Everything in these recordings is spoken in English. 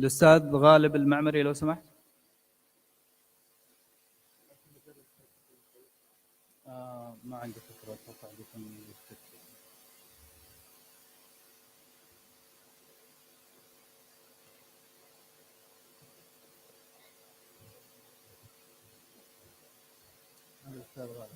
الأستاذ غالب المعمري لو سمحت. ما عندي فكرة أتوقع بيكون الأستاذ غالب.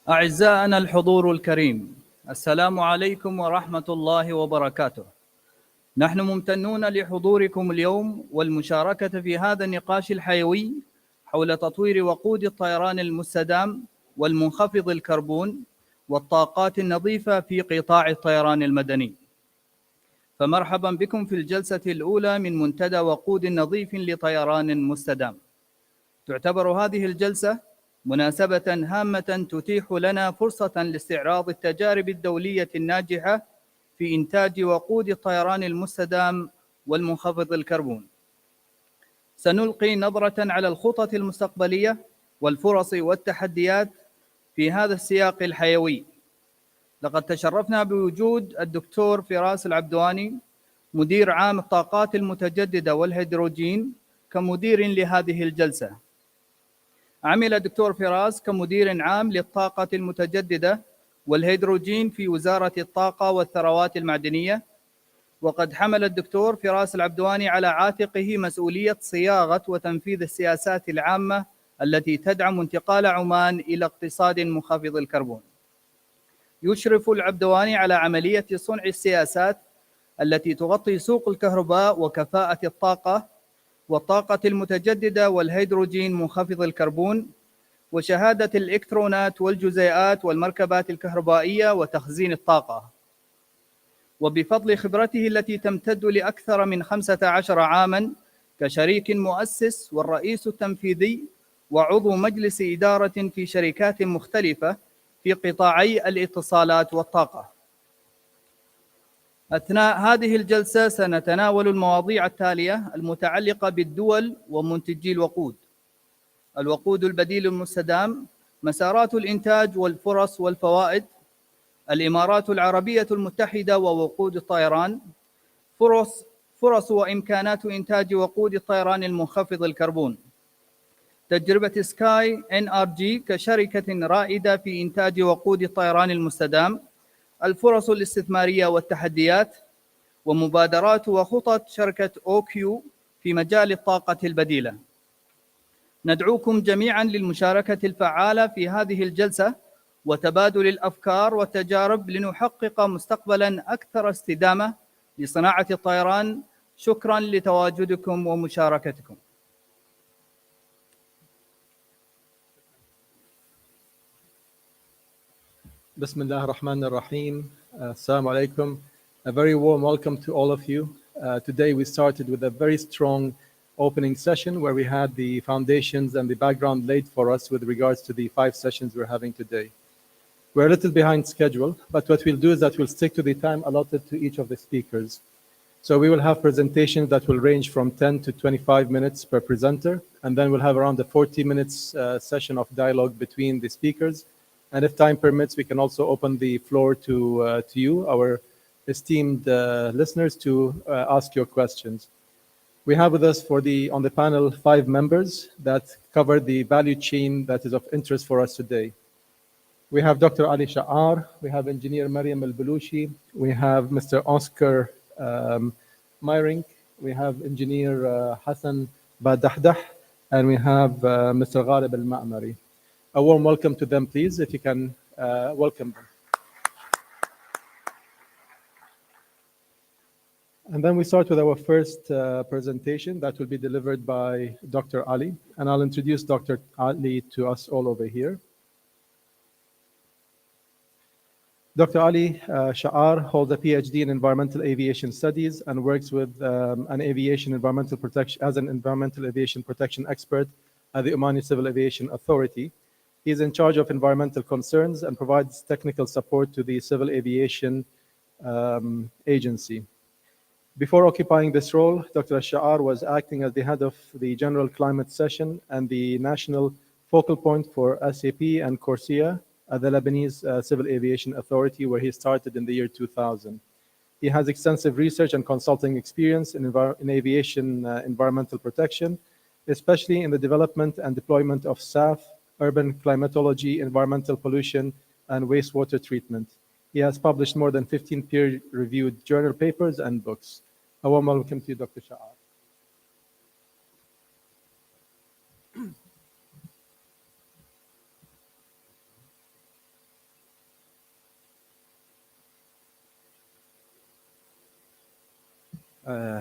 أعزائنا الحضور الكريم، السلام عليكم ورحمة الله وبركاته. نحن ممتنون لحضوركم اليوم والمشاركة في هذا النقاش الحيوي حول تطوير وقود الطيران المستدام والمنخفض الكربون والطاقات النظيفة في قطاع الطيران المدني. فمرحبا بكم في الجلسة الأولى من منتدى وقود نظيف لطيران مستدام. تعتبر هذه الجلسة مناسبة هامة تتيح لنا فرصة لاستعراض التجارب الدولية الناجحة في إنتاج وقود الطيران المستدام والمنخفض الكربون. سنلقي نظرة على الخطط المستقبلية والفرص والتحديات في هذا السياق الحيوي. لقد تشرفنا بوجود الدكتور فراس العبدواني مدير عام الطاقات المتجددة والهيدروجين كمدير لهذه الجلسة. عمل الدكتور فراس كمدير عام للطاقة المتجددة والهيدروجين في وزارة الطاقة والثروات المعدنية، وقد حمل الدكتور فراس العبدواني على عاتقه مسؤولية صياغة وتنفيذ السياسات العامة التي تدعم انتقال عمان إلى اقتصاد منخفض الكربون. يشرف العبدواني على عملية صنع السياسات التي تغطي سوق الكهرباء وكفاءة الطاقة والطاقة المتجددة والهيدروجين منخفض الكربون وشهادة الإلكترونات والجزيئات والمركبات الكهربائية وتخزين الطاقة. وبفضل خبرته التي تمتد لأكثر من 15 عاماً كشريك مؤسس والرئيس التنفيذي وعضو مجلس إدارة في شركات مختلفة في قطاعي الاتصالات والطاقة. أثناء هذه الجلسة سنتناول المواضيع التالية المتعلقة بالدول ومنتجي الوقود: الوقود البديل المستدام، مسارات الإنتاج والفرص والفوائد، الإمارات العربية المتحدة ووقود الطيران، فرص وإمكانات إنتاج وقود الطيران المنخفض الكربون، تجربة سكاي NRG كشركة رائدة في إنتاج وقود الطيران المستدام، الفرص الاستثمارية والتحديات، ومبادرات وخطط شركة OQ في مجال الطاقة البديلة. ندعوكم جميعاً للمشاركة الفعالة في هذه الجلسة وتبادل الأفكار والتجارب لنحقق مستقبلاً أكثر استدامة لصناعة الطيران. شكراً لتواجدكم ومشاركتكم. Bismillah ar-Rahman ar-Rahim. Assalamu alaikum. A very warm welcome to all of you. Today we started with a very strong opening session where we had the foundations and the background laid for us with regards to the 5 sessions we're having today. We're a little behind schedule, but what we'll do is that we'll stick to the time allotted to each of the speakers. So we will have presentations that will range from 10 to 25 minutes per presenter, and then we'll have around a 40 minutes session of dialogue between the speakers. And if time permits, we can also open the floor to you, our esteemed listeners, to ask your questions. We have with us on the panel 5 members that cover the value chain that is of interest for us today. We have Dr. Ali Sha'ar, we have Engineer Mariam Al-Balushi, we have Mr. Oscar Meyring, we have Engineer Hassan Badahdah, and we have Mr. Ghalib Al-Ma'mari. A warm welcome to them, please, if you can welcome them. And then we start with our first presentation that will be delivered by Dr. Ali, and I'll introduce Dr. Ali to us all over here. Dr. Ali Sha'ar holds a PhD in Environmental Aviation Studies and works with an environmental aviation protection expert at the Omani Civil Aviation Authority. He is in charge of environmental concerns and provides technical support to the Civil Aviation Agency. Before occupying this role, Dr. Al-Sha'ar was acting as the head of the General Climate Session and the national focal point for SAP and Corsia at the Lebanese Civil Aviation Authority, where he started in the year 2000. He has extensive research and consulting experience in aviation environmental protection, especially in the development and deployment of SAF, urban climatology, environmental pollution, and wastewater treatment. He has published more than 15 peer-reviewed journal papers and books. A warm welcome to you, Dr. Sha'ar.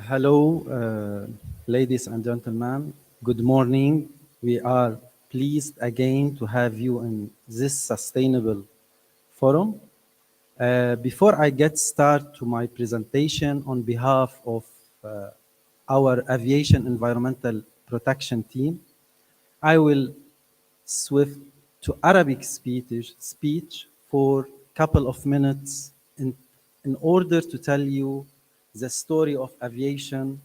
Hello, ladies and gentlemen. Good morning. We are pleased again to have you in this sustainable forum. Before I get started to my presentation on behalf of our aviation environmental protection team, I will switch to Arabic speech for a couple of minutes in order to tell you the story of aviation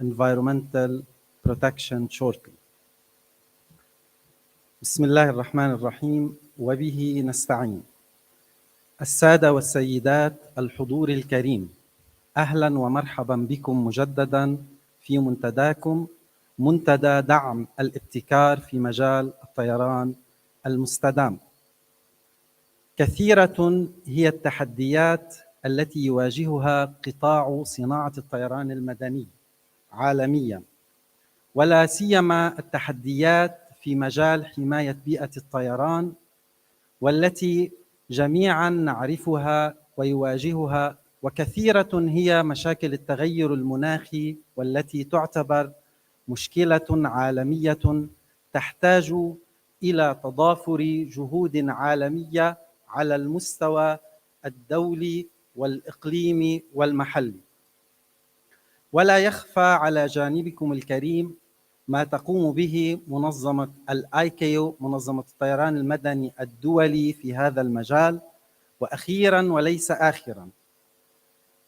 environmental protection shortly. بسم الله الرحمن الرحيم وبه نستعين. السادة والسيدات الحضور الكريم، أهلا ومرحبا بكم مجددا في منتداكم، منتدى دعم الابتكار في مجال الطيران المستدام. كثيرة هي التحديات التي يواجهها قطاع صناعة الطيران المدني عالميا، ولا سيما التحديات في مجال حماية بيئة الطيران، والتي جميعا نعرفها ويواجهها، وكثيرة هي مشاكل التغير المناخي، والتي تعتبر مشكلة عالمية تحتاج إلى تضافر جهود عالمية على المستوى الدولي والإقليمي والمحلي. ولا يخفى على جانبكم الكريم ما تقوم به منظمة الآيكيو، منظمة الطيران المدني الدولي في هذا المجال، وأخيراً وليس آخراً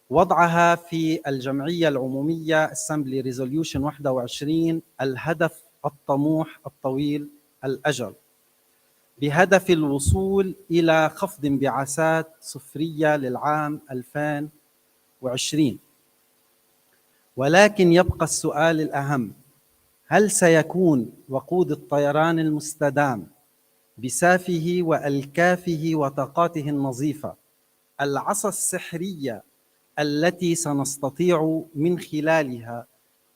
وضعها في الجمعية العمومية Assembly Resolution 21 الهدف الطموح الطويل الأجل، بهدف الوصول إلى خفض انبعاثات صفرية للعام 2020. ولكن يبقى السؤال الأهم: هل سيكون وقود الطيران المستدام بسافه وألكافه وطاقاته النظيفة العصا السحرية التي سنستطيع من خلالها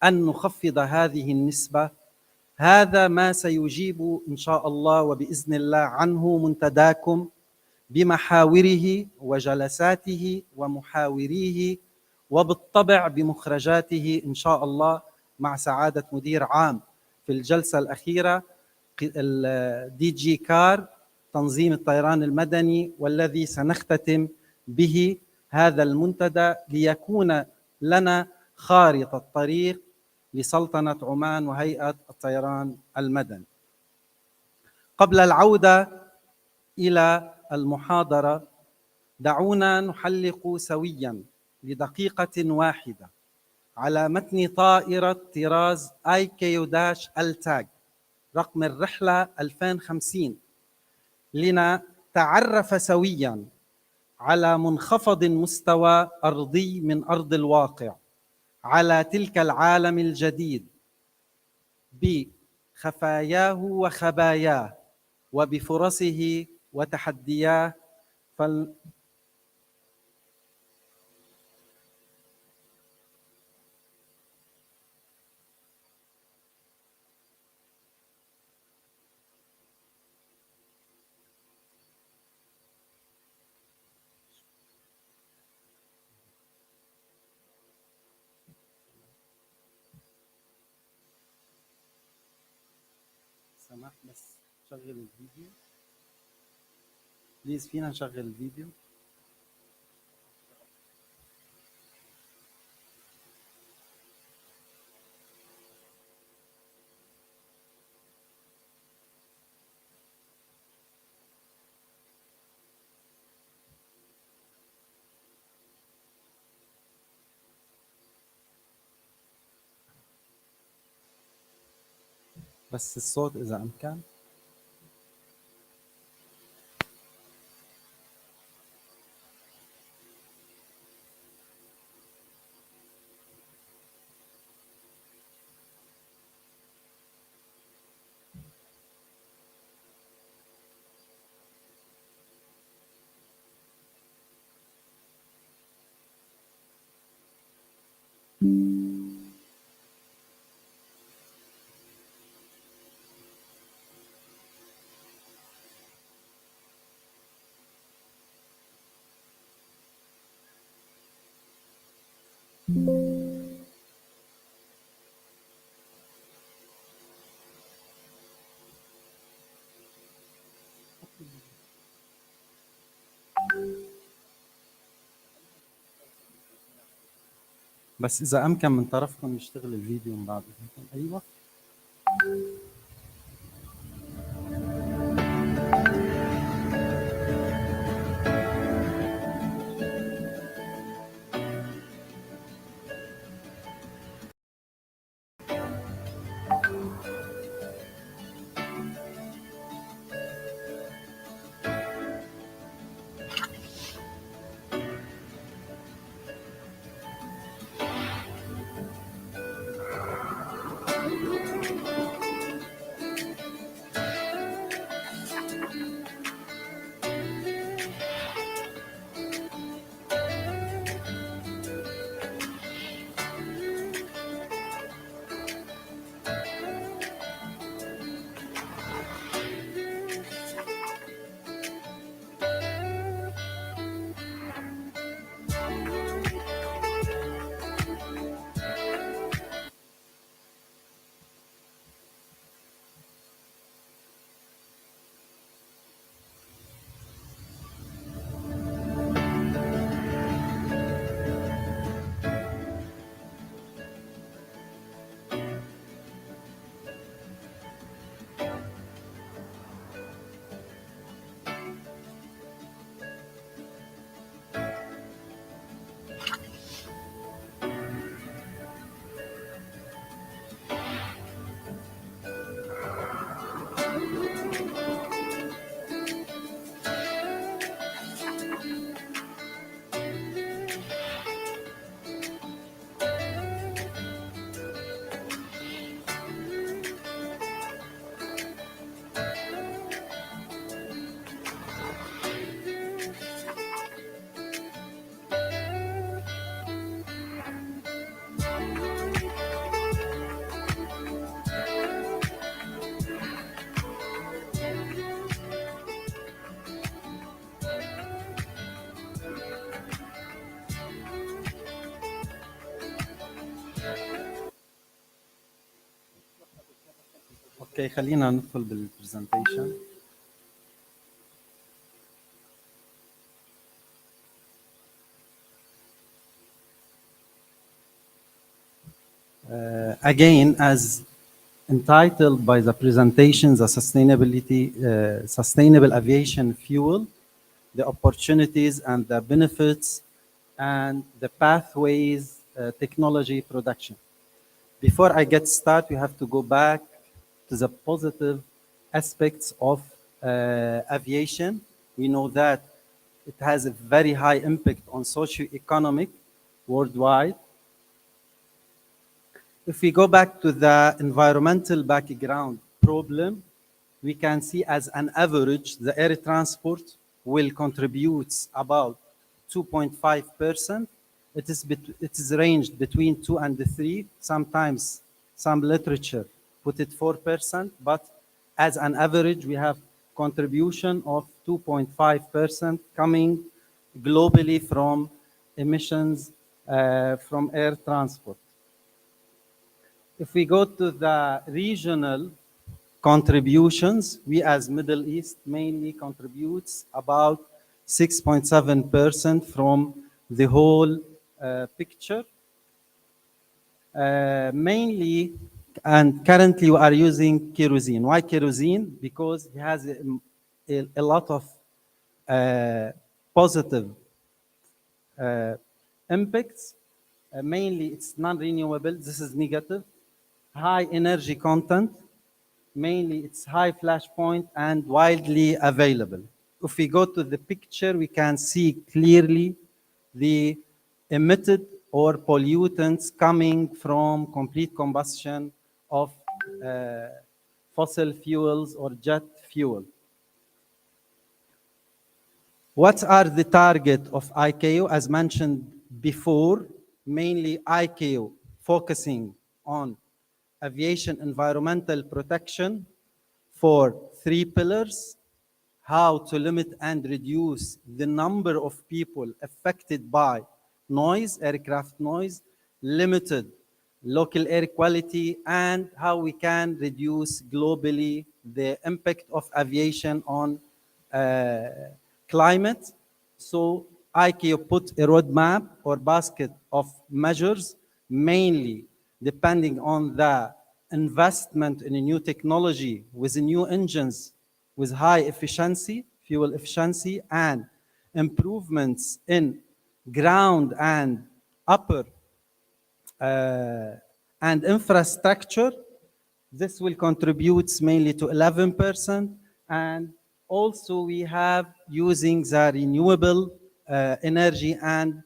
أن نخفض هذه النسبة؟ هذا ما سيجيب إن شاء الله وبإذن الله عنه منتداكم بمحاوره وجلساته ومحاوريه، وبالطبع بمخرجاته إن شاء الله، مع سعادة مدير عام في الجلسة الأخيرة الدي جي كار تنظيم الطيران المدني، والذي سنختتم به هذا المنتدى ليكون لنا خارطة طريق لسلطنة عمان وهيئة الطيران المدني. قبل العودة إلى المحاضرة، دعونا نحلق سوياً لدقيقة واحدة على متن طائرة طراز ICAO-التاج رقم الرحلة 2050 لنتعرف سوياً على منخفض مستوى أرضي من أرض الواقع على تلك العالم الجديد بخفاياه وخباياه وبفرصه وتحدياه. سمح بس شغل الفيديو بليز، فينا نشغل الفيديو؟ بس الصوت إذا أمكن. بس إذا أمكن من طرفكم يشتغل الفيديو من بعد إذنكم. أيوة. اوكي خلينا ندخل بالبرزنتيشن. Again, as entitled by the presentation, the sustainable aviation fuel, the opportunities and the benefits and the pathways technology production. Before I get started, we have to go back to the positive aspects of aviation. We know that it has a very high impact on socio-economic worldwide. If we go back to the environmental background problem, we can see as an average, the air transport will contribute about 2.5%. It is ranged between 2 and 3. Sometimes some literature put it 4%, but as an average, we have contribution of 2.5% coming globally from emissions from air transport. If we go to the regional contributions, we as Middle East mainly contributes about 6.7% from the whole picture. Mainly, and currently we are using kerosene. Why kerosene? Because it has a lot of positive impacts. Mainly it's non-renewable, this is negative. High energy content, Mainly, it's high flash point and widely available. If we go to the picture, we can see clearly the emitted or pollutants coming from complete combustion of fossil fuels or jet fuel. What are the target of ICAO? As mentioned before, mainly ICAO focusing on aviation environmental protection for 3 pillars: how to limit and reduce the number of people affected by noise, aircraft noise, limited local air quality, and how we can reduce globally the impact of aviation on climate. So ICAO put a roadmap or basket of measures, mainly depending on the investment in a new technology with new engines with high efficiency, fuel efficiency, and improvements in ground and upper and infrastructure. This will contribute mainly to 11%. And also we have using the renewable energy, and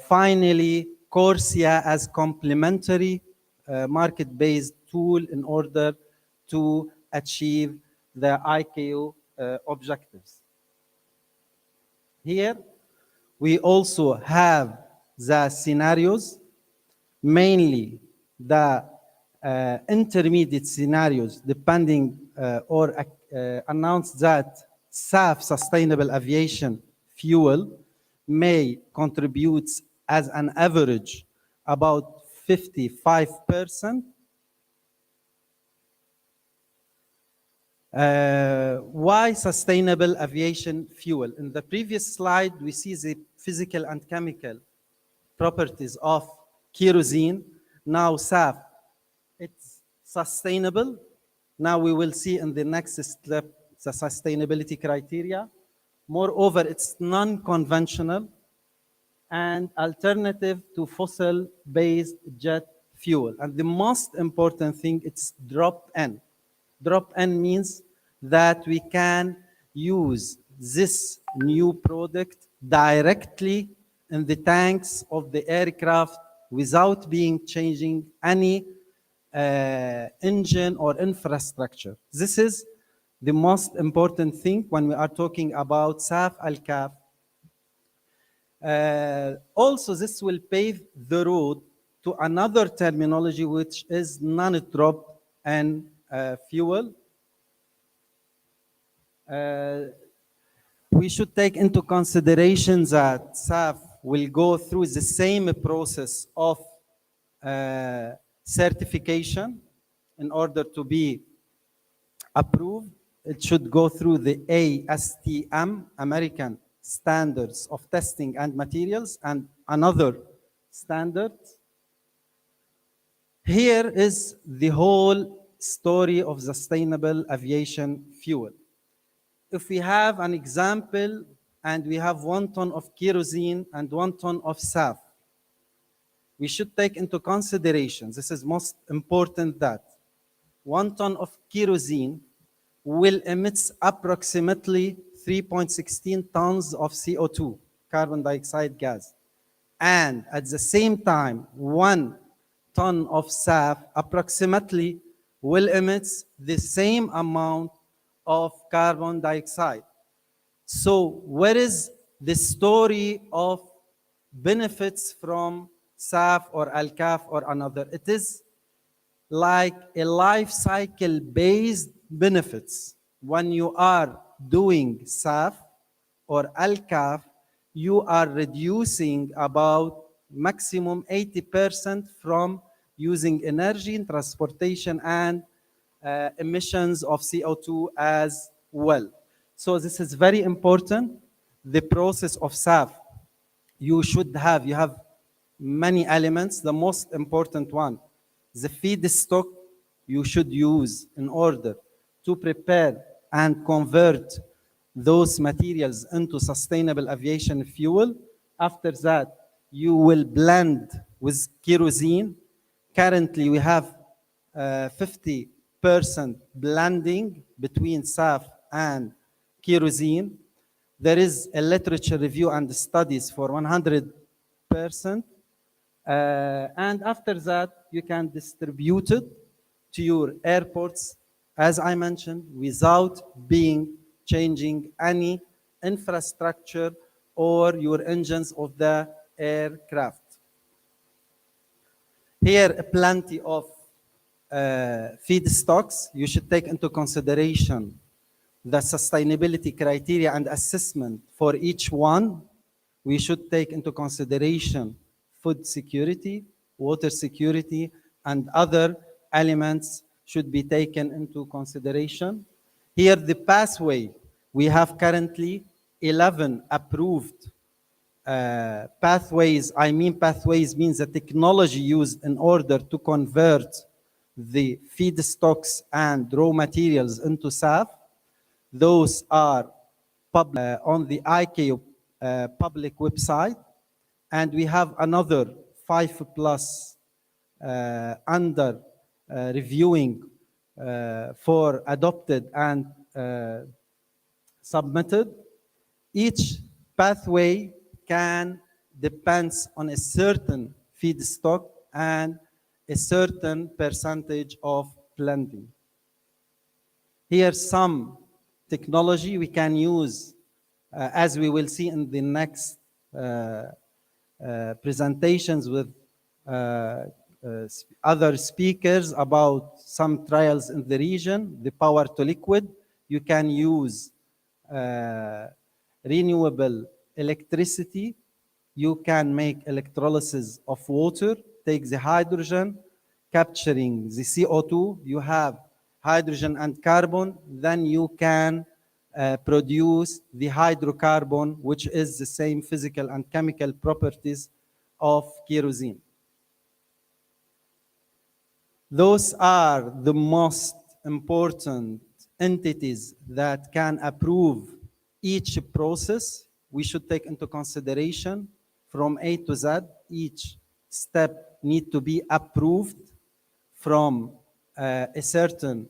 finally Corsia as complementary market-based tool in order to achieve the ICAO objectives. Here we also have the scenarios, mainly the intermediate scenarios, depending or announced that SAF, sustainable aviation fuel, may contribute as an average about 55%. Why sustainable aviation fuel? In the previous slide, we see the physical and chemical properties of kerosene. Now SAF, it's sustainable. Now we will see in the next step the sustainability criteria. Moreover, it's non-conventional and alternative to fossil-based jet fuel. And the most important thing, it's drop-in. Drop-in means that we can use this new product directly in the tanks of the aircraft without changing any engine or infrastructure. This is the most important thing when we are talking about SAF Al-CAF. Also, this will pave the road to another terminology, which is non-drop-in fuel. We should take into consideration that SAF will go through the same process of certification in order to be approved. It should go through the ASTM, American Standards of Testing and Materials, and another standard. Here is the whole story of sustainable aviation fuel. If we have an example and we have 1 ton of kerosene and 1 ton of SAF, we should take into consideration, this is most important, that 1 ton of kerosene will emit approximately 3.16 tons of CO2, carbon dioxide gas. And at the same time, 1 ton of SAF approximately will emit the same amount of carbon dioxide. So where is the story of benefits from SAF or Al-CAF or another? It is like a life cycle based benefits. When you are doing SAF or Al-CAF, you are reducing about maximum 80% from using energy in transportation and emissions of CO2 as well. So this is very important. The process of SAF, you have many elements. The most important one, the feedstock you should use in order to prepare and convert those materials into sustainable aviation fuel. After that, you will blend with kerosene. Currently, we have 50 blending between SAF and kerosene. There is a literature review and studies for 100%. And after that, you can distribute it to your airports, as I mentioned, without changing any infrastructure or your engines of the aircraft. Here, plenty of feedstocks. You should take into consideration the sustainability criteria and assessment for each one. We should take into consideration food security, water security, and other elements should be taken into consideration. Here, the pathway, we have currently 11 approved pathways. I mean, pathways means the technology used in order to convert the feedstocks and raw materials into SAF. Those are on the ICAO public website, and we have another 5+ under reviewing for adopted and submitted. Each pathway depends on a certain feedstock and a certain percentage of blending. Here's some technology we can use, as we will see in the next presentations with other speakers about some trials in the region. The power to liquid, you can use renewable electricity. You can make electrolysis of water, take the hydrogen, capturing the CO2. You have hydrogen and carbon, then you can produce the hydrocarbon, which is the same physical and chemical properties of kerosene. Those are the most important entities that can approve each process. We should take into consideration from A to Z. Each step needs to be approved from a certain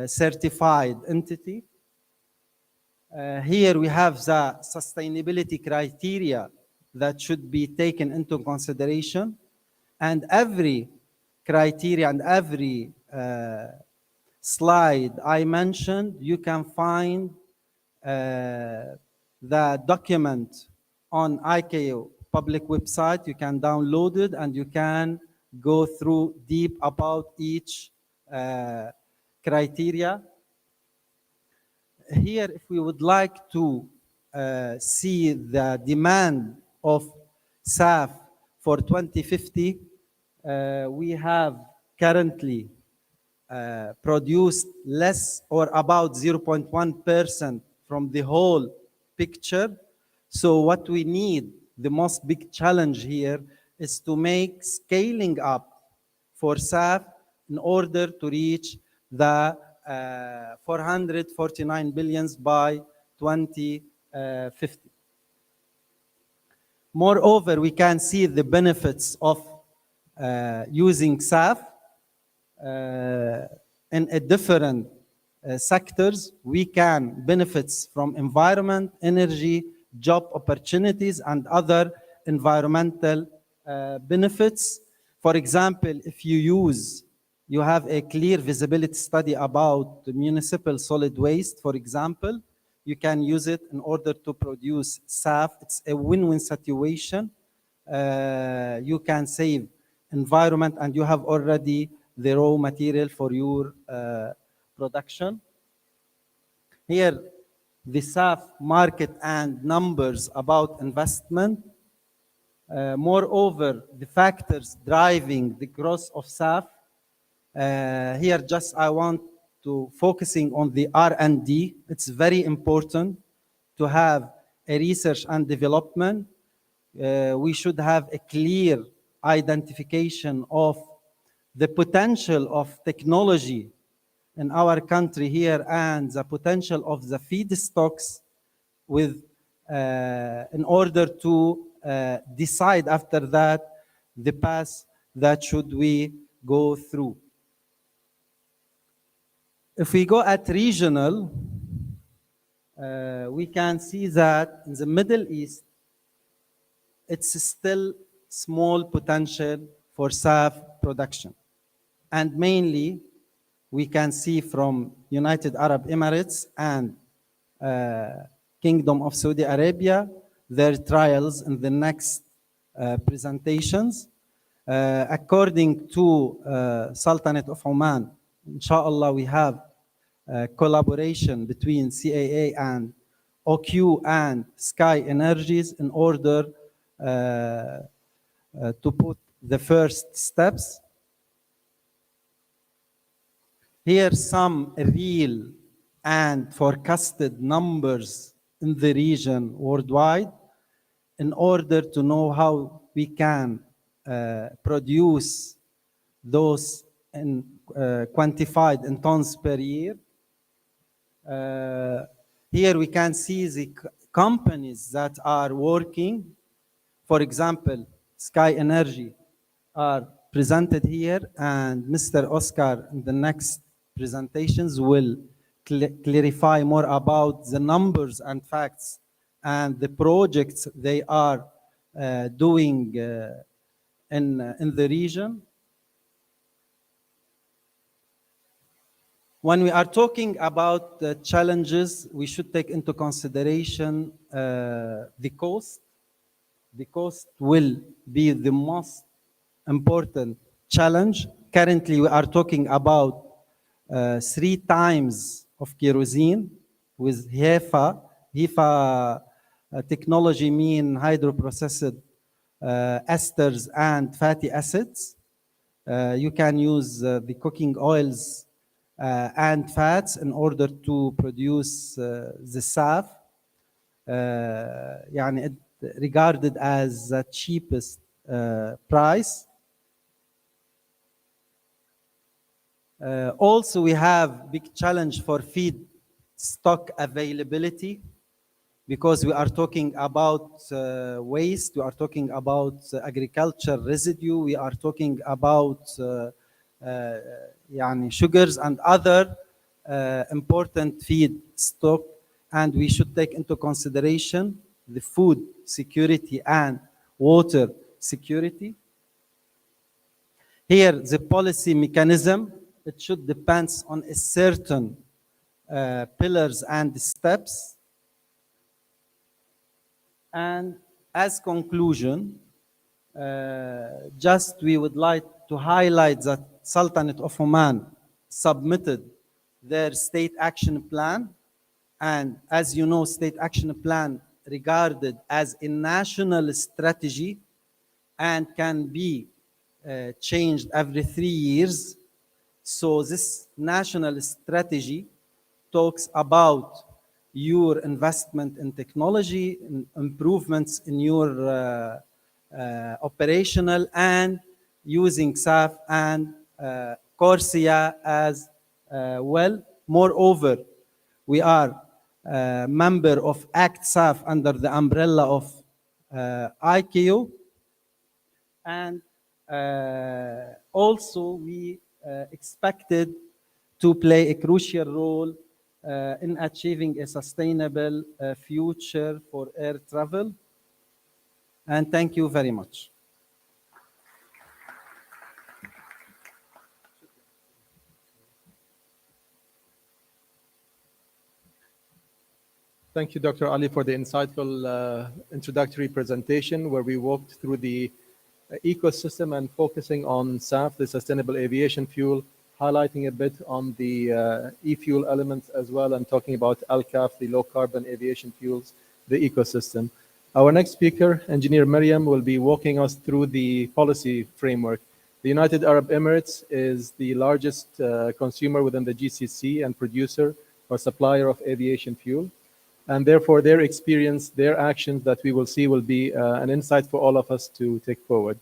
certified entity. Here we have the sustainability criteria that should be taken into consideration, and every criteria and every slide I mentioned, you can find the document on ICAO public website. You can download it and you can go through deep about each criteria. Here, if we would like to see the demand of SAF for 2050, we have currently produced less or about 0.1% from the whole picture. So what we need, the most big challenge here, is to make scaling up for SAF in order to reach the 449 billions by 2050. Moreover, we can see the benefits of using SAF in a different sectors. We can benefit from environment, energy, job opportunities, and other environmental benefits. For example, if you have a clear visibility study about the municipal solid waste, for example, you can use it in order to produce SAF. It's a win-win situation. You can save environment and you have already the raw material for your production. Here, the SAF market and numbers about investment. Moreover, the factors driving the growth of SAF. Here, just I want to focusing on the R&D. It's very important to have a research and development. We should have a clear identification of the potential of technology in our country here and the potential of the feedstocks in order to decide after that the path that should we go through. If we go at regional, we can see that in the Middle East, it's still small potential for SAF production. And mainly, we can see from United Arab Emirates and Kingdom of Saudi Arabia, their trials in the next presentations. According to Sultanate of Oman, inshallah, we have collaboration between CAA and OQ and Sky Energies in order to put the first steps. Here some real and forecasted numbers in the region worldwide in order to know how we can produce those in, quantified in tons per year. Here we can see the companies that are working. For example, Sky Energy are presented here, and Mr. Oscar in the next presentations will clarify more about the numbers and facts and the projects they are doing in the region. When we are talking about the challenges, we should take into consideration the cost. The cost will be the most important challenge. Currently, we are talking about 3 times of kerosene with HEFA. HEFA technology mean hydroprocessed esters and fatty acids. You can use the cooking oils and fats in order to produce the SAF. يعني it regarded as the cheapest price. Also, we have big challenge for feed stock availability, because we are talking about waste, we are talking about agriculture residue, we are talking about sugars and other important feed stock, and we should take into consideration the food security and water security. Here, the policy mechanism, it should depend on a certain pillars and steps. And as conclusion, just we would like to highlight that Sultanate of Oman submitted their state action plan. And as you know, state action plan regarded as a national strategy and can be changed every 3 years. So this national strategy talks about your investment in technology, improvements in your operational, and using SAF and Corsia as well. Moreover, we are a member of ACT SAF under the umbrella of ICAO, and also we expected to play a crucial role in achieving a sustainable future for air travel. And thank you very much. Thank you, Dr. Ali, for the insightful introductory presentation where we walked through the ecosystem and focusing on SAF, the sustainable aviation fuel, highlighting a bit on the e-fuel elements as well, and talking about ALCAF, the low carbon aviation fuels, the ecosystem. Our next speaker, Engineer Mariam, will be walking us through the policy framework. The United Arab Emirates is the largest consumer within the GCC and producer or supplier of aviation fuel. And therefore, their experience, their actions that we will see will be an insight for all of us to take forward.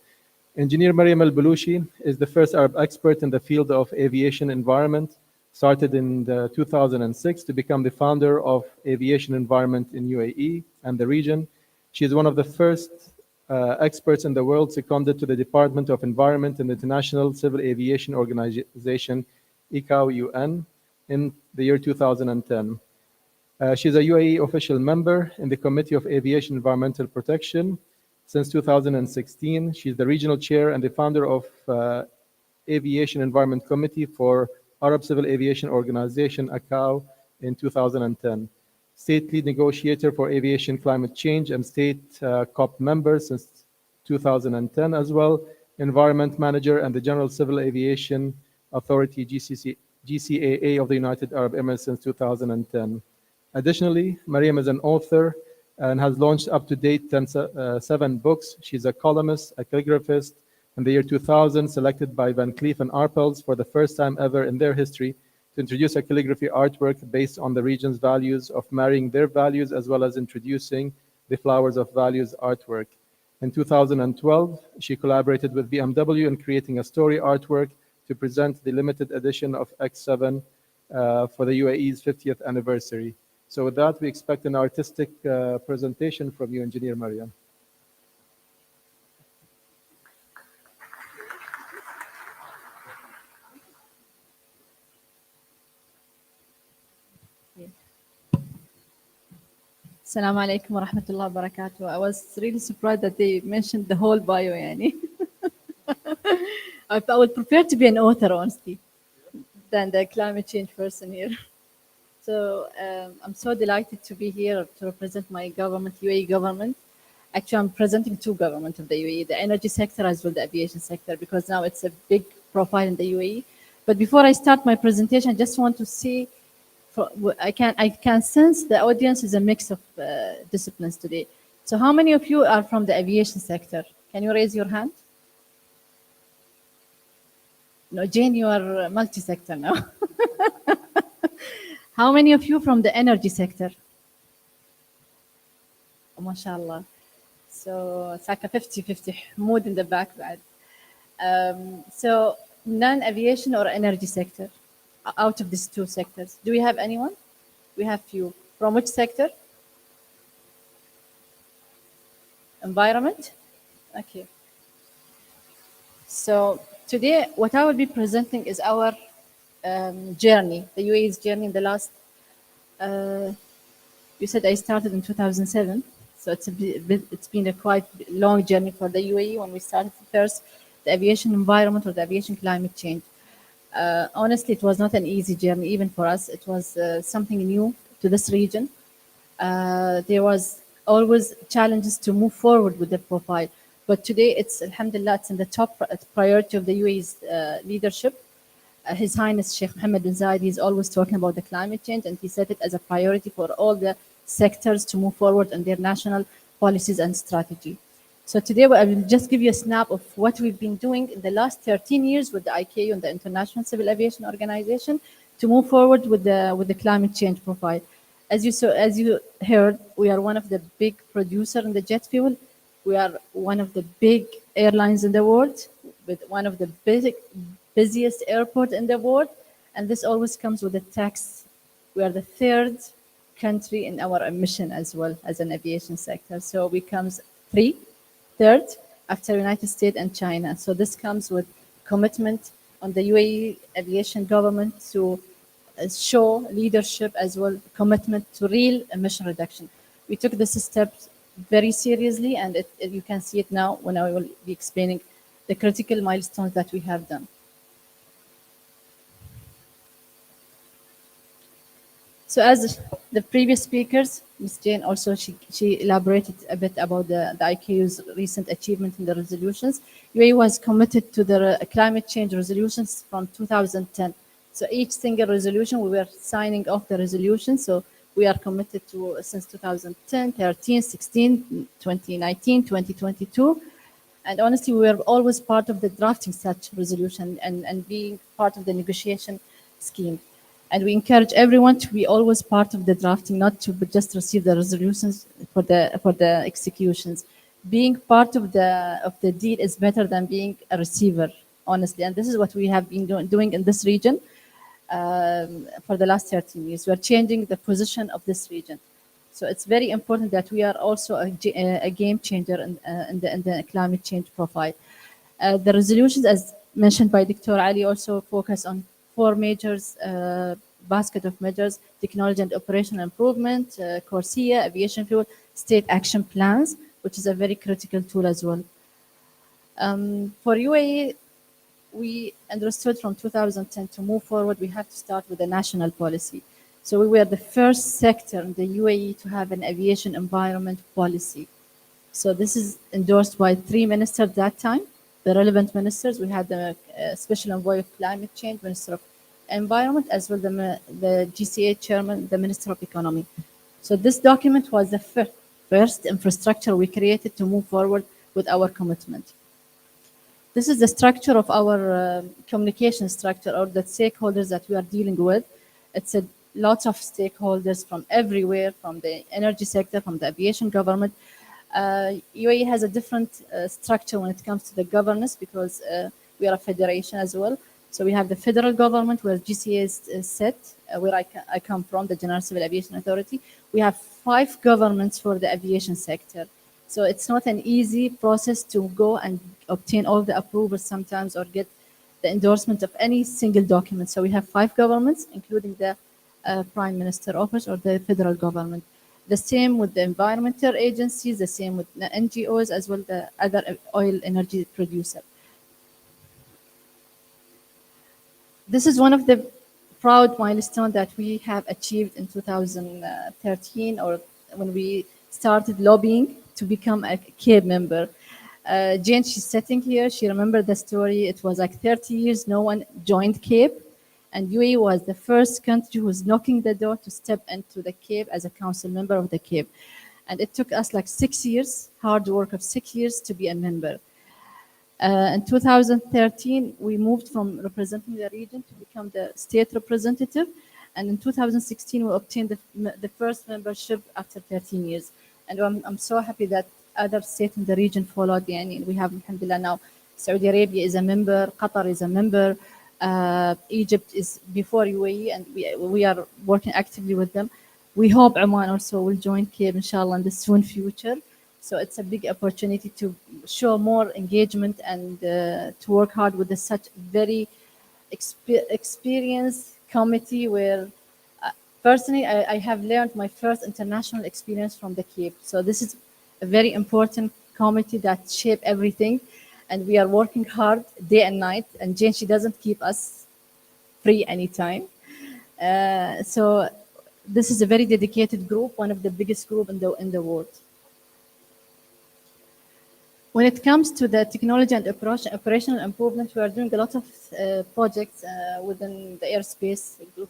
Engineer Mariam Al-Balushi is the first Arab expert in the field of aviation environment, started in 2006 to become the founder of aviation environment in UAE and the region. She is one of the first experts in the world seconded to the Department of Environment in the International Civil Aviation Organization, ICAO UN. in the year 2010. She's a UAE official member in the Committee of Aviation Environmental Protection since 2016. She's the regional chair and the founder of Aviation Environment Committee for Arab Civil Aviation Organization, ACAO, in 2010. State lead negotiator for aviation climate change and state COP member since 2010 as well, environment manager and the General Civil Aviation Authority, GCAA of the United Arab Emirates since 2010. Additionally, Mariam is an author and has launched up to date 7 books. She's a columnist, a calligraphist. In the year 2000, selected by Van Cleef and Arpels for the first time ever in their history to introduce a calligraphy artwork based on the region's values of marrying their values as well as introducing the Flowers of Values artwork. In 2012, she collaborated with BMW in creating a story artwork to present the limited edition of X7 for the UAE's 50th anniversary. So with that, we expect an artistic presentation from you, Engineer Mariam. Assalamu alaikum wa rahmatullahi wa barakatuh. I was really surprised that they mentioned the whole bio, yani. I would prefer to be an author, honestly, than the climate change person here. So I'm so delighted to be here to represent my government, UAE government. Actually, I'm presenting 2 governments of the UAE, the energy sector as well the aviation sector, because now it's a big profile in the UAE. But before I start my presentation, I just want to see, I can sense the audience is a mix of disciplines today. So how many of you are from the aviation sector? Can you raise your hand? No, Jane, you are multi-sector now. How many of you from the energy sector? Oh, mashallah. So it's like a 50-50 mood in the back. So non-aviation or energy sector, out of these 2 sectors, do we have anyone? We have few. From which sector? Environment? Okay. So today, what I will be presenting is our journey, the UAE's journey in the last, you said I started in 2007, so it's been a quite long journey for the UAE when we started first, the aviation environment or the aviation climate change. Honestly, it was not an easy journey, even for us. It was something new to this region. There was always challenges to move forward with the profile. But today, it's, alhamdulillah, it's in the top priority of the UAE's leadership. His Highness Sheikh Mohammed bin Zayed, he's always talking about the climate change, and he set it as a priority for all the sectors to move forward on their national policies and strategy. So today, I will just give you a snap of what we've been doing in the last 13 years with the ICAO and the International Civil Aviation Organization to move forward with the climate change profile. As you heard, we are one of the big producers in the jet fuel. We are one of the big airlines in the world, with one of the busiest airport in the world, and this always comes with a tax. We are the 3rd country in our emission as well as an aviation sector. So we comes 3rd after United States and China. So this comes with commitment on the UAE aviation government to show leadership as well, commitment to real emission reduction. We took this step very seriously, and you can see it now when I will be explaining the critical milestones that we have done. So as the previous speakers, Ms. Jane also, she elaborated a bit about the ICAO's recent achievement in the resolutions. UAE was committed to the climate change resolutions from 2010. So each single resolution, we were signing off the resolution. So we are committed to since 2010, 13, 16, 2019, 2022. And honestly, we were always part of the drafting such resolution and being part of the negotiation scheme. And we encourage everyone to be always part of the drafting, not to just receive the resolutions for the executions. Being part of the deal is better than being a receiver, honestly. And this is what we have been doing in this region for the last 13 years. We are changing the position of this region. So it's very important that we are also a game changer in the climate change profile. The resolutions, as mentioned by Dr. Ali, also focus on 4 major basket of measures, technology and operational improvement, CORSIA, aviation fuel, state action plans, which is a very critical tool as well. For UAE, we understood from 2010 to move forward, we have to start with a national policy. So we were the first sector in the UAE to have an aviation environment policy. So this is endorsed by 3 ministers that time, the relevant ministers. We had the Special Envoy of Climate Change, Minister of Environment, as well the GCA Chairman, the Minister of Economy. So this document was the first infrastructure we created to move forward with our commitment. This is the structure of our communication structure, or the stakeholders that we are dealing with. It's a lots of stakeholders from everywhere, from the energy sector, from the aviation government. UAE has a different structure when it comes to the governance, because we are a federation as well. So we have the federal government, where GCA is set, where I come from, the General Civil Aviation Authority. We have 5 governments for the aviation sector. So it's not an easy process to go and obtain all the approvals sometimes, or get the endorsement of any single document. So we have 5 governments, including the Prime Minister Office or the federal government. The same with the environmental agencies, the same with the NGOs, as well the other oil energy producer. This is one of the proud milestones that we have achieved in 2013, or when we started lobbying to become a CABE member. Jane, she's sitting here. She remembered the story. It was like 30 years no one joined CABE, and UAE was the first country who was knocking the door to step into the CABE as a council member of the CABE. And it took us like 6 years, hard work of 6 years to be a member. In 2013, we moved from representing the region to become the state representative. And in 2016, we obtained the first membership after 13 years. And I'm so happy that other states in the region followed. And we have, alhamdulillah, now Saudi Arabia is a member, Qatar is a member, Egypt is before UAE, and we are working actively with them. We hope Oman also will join CABE, inshallah, in the soon future. So it's a big opportunity to show more engagement and to work hard with such very experienced committee, where personally I have learned my first international experience from the CABE. So this is a very important committee that shape everything, and we are working hard day and night. And Jane, she doesn't keep us free anytime. So this is a very dedicated group, one of the biggest group in the world. When it comes to the technology and operational improvement, we are doing a lot of projects within the airspace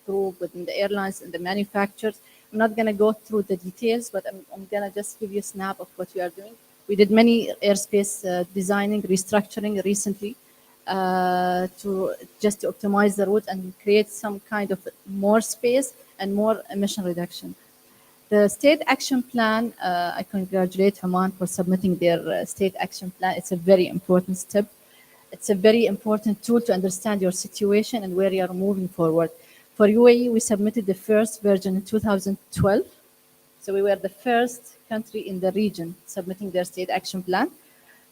group, within the airlines and the manufacturers. I'm not going to go through the details, but I'm going to just give you a snap of what we are doing. We did many airspace designing, restructuring recently to optimize the route and create some kind of more space and more emission reduction. The state action plan, I congratulate Oman for submitting their state action plan. It's a very important step. It's a very important tool to understand your situation and where you are moving forward. For UAE, we submitted the first version in 2012. So we were the first country in the region submitting their state action plan.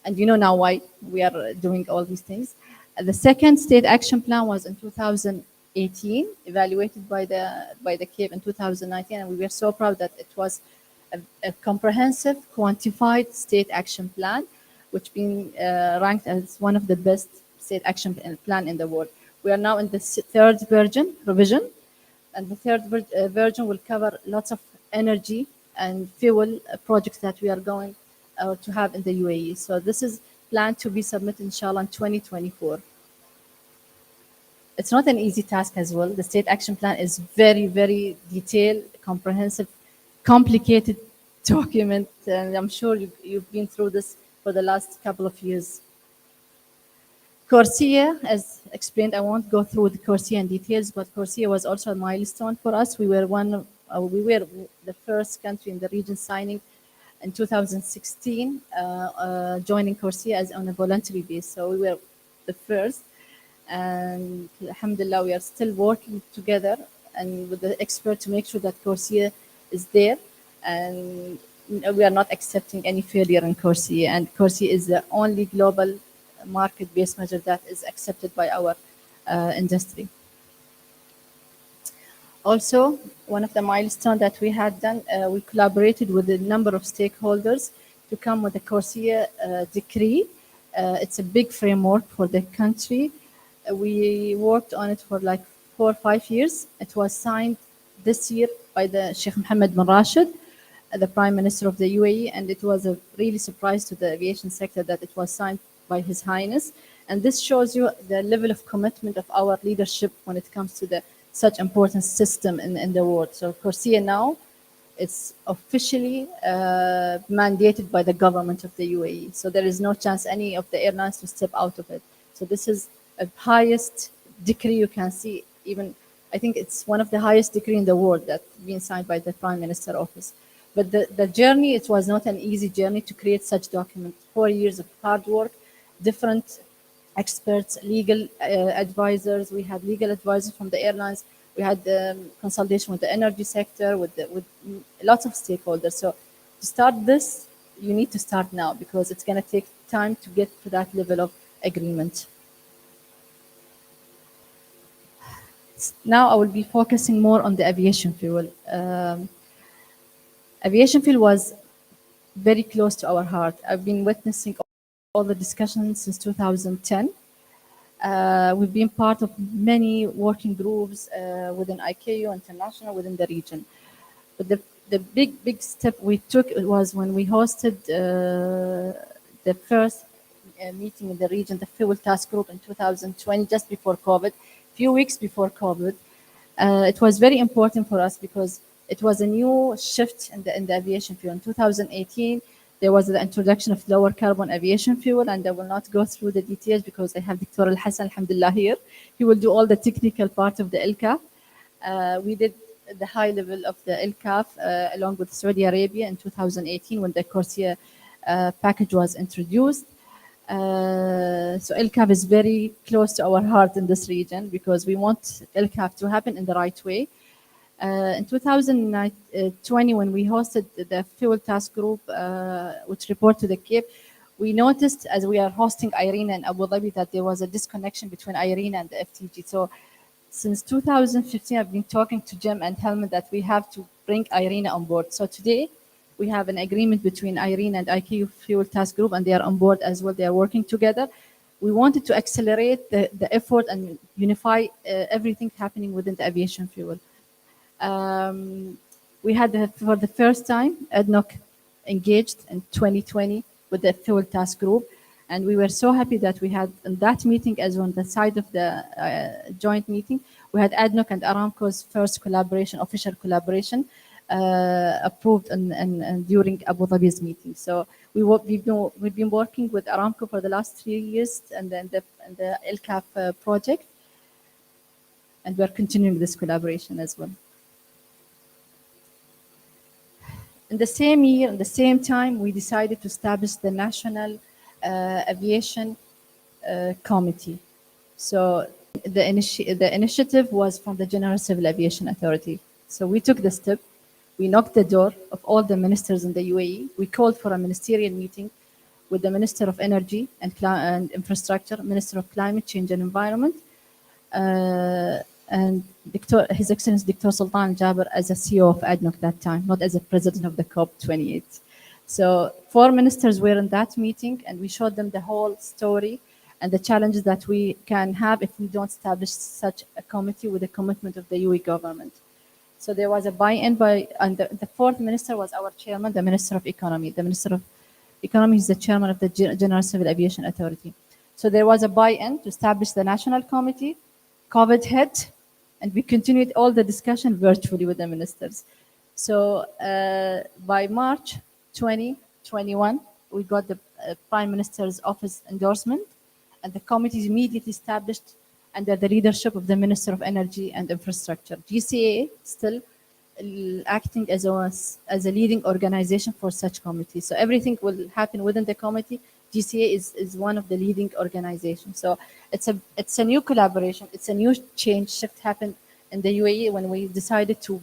And you know now why we are doing all these things. The second state action plan was in 2018, evaluated by the CABE in 2019, and we were so proud that it was a comprehensive, quantified state action plan, which been ranked as one of the best state action plan in the world. We are now in the third revision, and the third version will cover lots of energy and fuel projects that we are going to have in the UAE. So this is planned to be submitted, inshallah, in 2024. It's not an easy task as well. The state action plan is very, very detailed, comprehensive, complicated document, and I'm sure you've been through this for the last couple of years. CORSIA, as explained, I won't go through the CORSIA in details, but CORSIA was also a milestone for us. We were the first country in the region signing in 2016, joining CORSIA as on a voluntary base. So we were the first. And alhamdulillah, we are still working together and with the expert to make sure that CORSIA is there, and we are not accepting any failure in CORSIA. And CORSIA is the only global market-based measure that is accepted by our industry. Also, one of the milestones that we had done, we collaborated with a number of stakeholders to come with a CORSIA decree. It's a big framework for the country. We worked on it for like 4 or 5 years. It was signed this year by the Sheikh Mohammed bin Rashid, the Prime Minister of the UAE, and it was a really surprise to the aviation sector that it was signed by His Highness. And this shows you the level of commitment of our leadership when it comes to the such important system in the world. So CORSIA now, it's officially mandated by the government of the UAE. So there is no chance any of the airlines to step out of it. So this is the highest decree you can see. Even I think it's one of the highest decree in the world that's been signed by the Prime Minister office. But the journey, it was not an easy journey to create such document. 4 years of hard work, different experts, legal advisors. We had legal advisors from the airlines. We had consultation with the energy sector, with lots of stakeholders. So to start this, you need to start now because it's going to take time to get to that level of agreement. Now I will be focusing more on the aviation fuel. Aviation fuel was very close to our heart. I've been witnessing all the discussions since 2010. We've been part of many working groups within ICAO International, within the region. But the big step we took was when we hosted the first meeting in the region, the Fuel Task Group in 2020, just before COVID, few weeks before COVID. It was very important for us because it was a new shift in the aviation fuel. In 2018, there was the introduction of lower carbon aviation fuel, and I will not go through the details because I have Dr. Al-Hassan, alhamdulillah, here. He will do all the technical part of the LCAF. We did the high level of the LCAF along with Saudi Arabia in 2018 when the CORSIA package was introduced. So LCAF is very close to our heart in this region because we want LCAF to happen in the right way. In 2020, when we hosted the Fuel Task Group, which report to the Cape, we noticed as we are hosting IRENA in Abu Dhabi that there was a disconnection between IRENA and the FTG. So since 2015, I've been talking to Jim and Helmut that we have to bring IRENA on board. So today, we have an agreement between IRENA and ICAO Fuel Task Group, and they are on board as well. They are working together. We wanted to accelerate the effort and unify everything happening within the aviation fuel. We had, for the first time, ADNOC engaged in 2020 with the Fuel Task Group. And we were so happy that we had in that meeting, as on the side of the joint meeting, we had ADNOC and Aramco's first collaboration, official collaboration, approved and during Abu Dhabi's meeting. So we've been working with Aramco for the last 3 years and then the LCAF project. And we're continuing this collaboration as well. In the same year, in the same time, we decided to establish the National Aviation Committee. So the initiative was from the General Civil Aviation Authority. So we took the step. We knocked the door of all the ministers in the UAE. We called for a ministerial meeting with the Minister of Energy and Infrastructure, Minister of Climate Change and Environment, and His Excellency Dr. Sultan Jaber as a CEO of ADNOC that time, not as a president of the COP28. So 4 ministers were in that meeting, and we showed them the whole story and the challenges that we can have if we don't establish such a committee with the commitment of the UAE government. So there was a buy-in and the 4th minister was our chairman, the Minister of Economy. The Minister of Economy is the chairman of the General Civil Aviation Authority. So there was a buy-in to establish the National Committee. COVID hit, and we continued all the discussion virtually with the ministers. So by March 2021, we got the Prime Minister's office endorsement, and the committee is immediately established under the leadership of the Minister of Energy and Infrastructure. GCA still acting as a leading organization for such committees. So everything will happen within the committee. GCA is one of the leading organizations. So it's a new collaboration. It's a new shift happened in the UAE when we decided to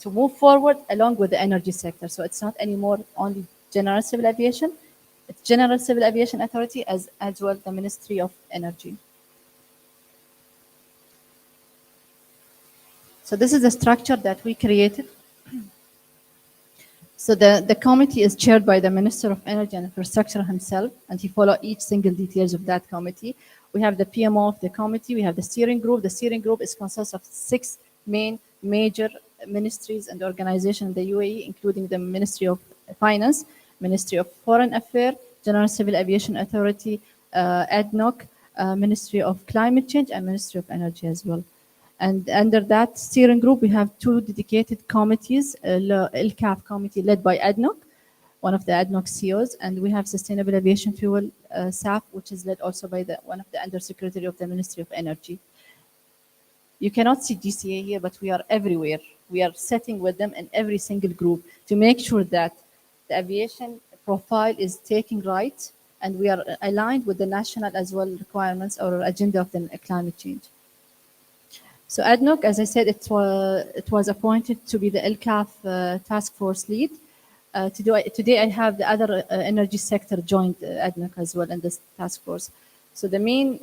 move forward along with the energy sector. So it's not anymore only General Civil Aviation. It's General Civil Aviation Authority as well the Ministry of Energy. So this is the structure that we created. So the committee is chaired by the Minister of Energy and Infrastructure himself, and he follows each single details of that committee. We have the PMO of the committee. We have the steering group. The steering group consists of 6 major ministries and organizations in the UAE, including the Ministry of Finance, Ministry of Foreign Affairs, General Civil Aviation Authority, ADNOC, Ministry of Climate Change, and Ministry of Energy as well. And under that steering group, we have 2 dedicated committees, LCAF committee led by ADNOC, one of the ADNOC CEOs, and we have Sustainable Aviation Fuel, SAF, which is led also by one of the Undersecretary of the Ministry of Energy. You cannot see GCA here, but we are everywhere. We are sitting with them in every single group to make sure that the aviation profile is taking right, and we are aligned with the national as well requirements or agenda of the climate change. So ADNOC, as I said, it was appointed to be the LCAF task force lead. Today I have the other energy sector joined ADNOC as well in this task force. So the main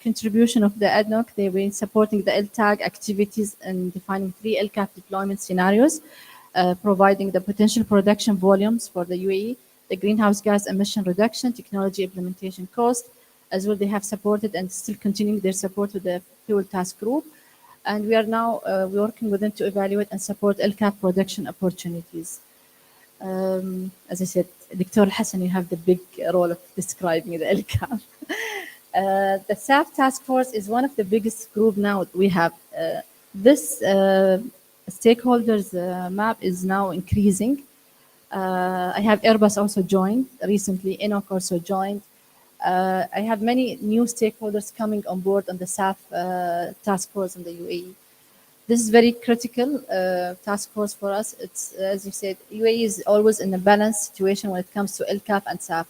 contribution of the ADNOC, they've been supporting the LTAG activities and defining 3 LCAF deployment scenarios, providing the potential production volumes for the UAE, the greenhouse gas emission reduction, technology implementation cost. As well, they have supported and still continuing their support with the fuel task group. And we are now working with them to evaluate and support LCAF production opportunities. As I said, Dr. Hassan, you have the big role of describing the LCAF. The SAF task force is one of the biggest group now we have. This stakeholders map is now increasing. I have Airbus also joined recently, ENOC also joined. I have many new stakeholders coming on board on the SAF task force in the UAE. This is very critical task force for us. It's, as you said, UAE is always in a balanced situation when it comes to LCAF and SAF.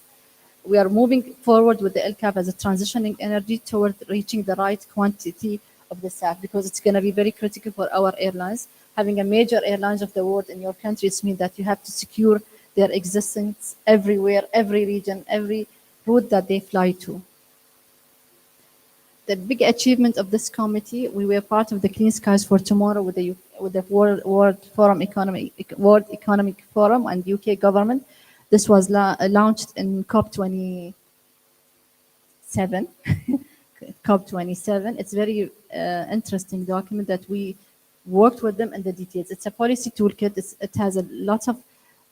We are moving forward with the LCAF as a transitioning energy toward reaching the right quantity of the SAF, because it's going to be very critical for our airlines. Having a major airlines of the world in your countries means that you have to secure their existence everywhere, every region, every route that they fly to. The big achievement of this committee, we were part of the Clean Skies for Tomorrow with the World Economic Forum and UK government. This was launched in COP27. COP27. It's a very interesting document that we worked with them in the details. It's a policy toolkit. It has a lot of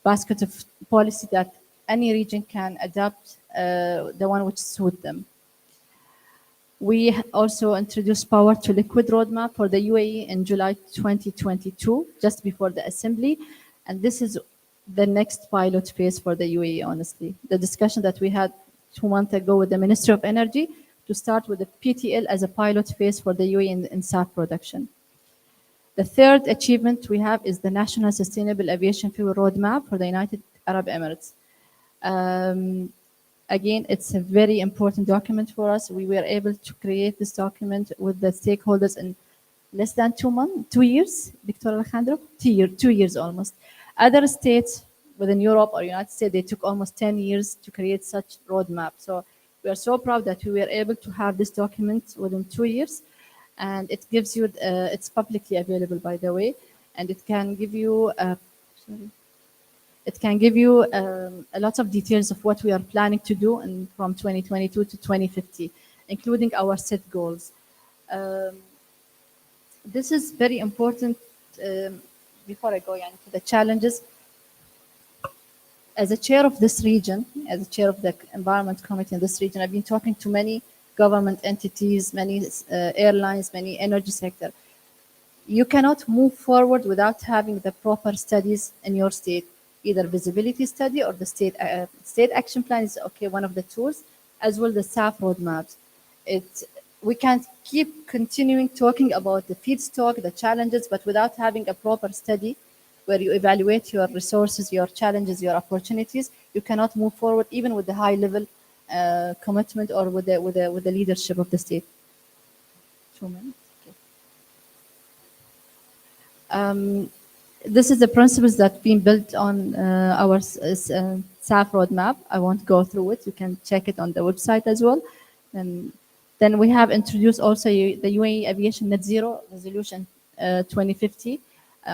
basket of policy that any region can adapt, the one which suit them. We also introduced power to liquid roadmap for the UAE in July 2022, just before the assembly. And this is the next pilot phase for the UAE, honestly. The discussion that we had 2 months ago with the Ministry of Energy to start with the PTL as a pilot phase for the UAE in SAF production. The third achievement we have is the National Sustainable Aviation Fuel Roadmap for the United Arab Emirates. Again, it's a very important document for us. We were able to create this document with the stakeholders in less than 2 years, Dr. Alejandro, 2 years almost. Other states within Europe or United States, they took almost 10 years to create such roadmap. So we are so proud that we were able to have this document within 2 years. And it gives you, it's publicly available, by the way, and it can give you, a lot of details of what we are planning to do from 2022 to 2050, including our set goals. This is very important. Before I go into the challenges, as a chair of this region, as a chair of the Environment Committee in this region, I've been talking to many government entities, many airlines, many energy sector. You cannot move forward without having the proper studies in your state, either visibility study or the state action plan is one of the tools, as well the SAF roadmaps. We can't keep continuing talking about the feedstock, the challenges, but without having a proper study where you evaluate your resources, your challenges, your opportunities, you cannot move forward even with the high level commitment or with the leadership of the state. 2 minutes. Okay. This is the principles that been built on our SAF roadmap. I won't go through it. You can check it on the website as well. And then we have introduced also the UAE Aviation Net Zero Resolution 2050.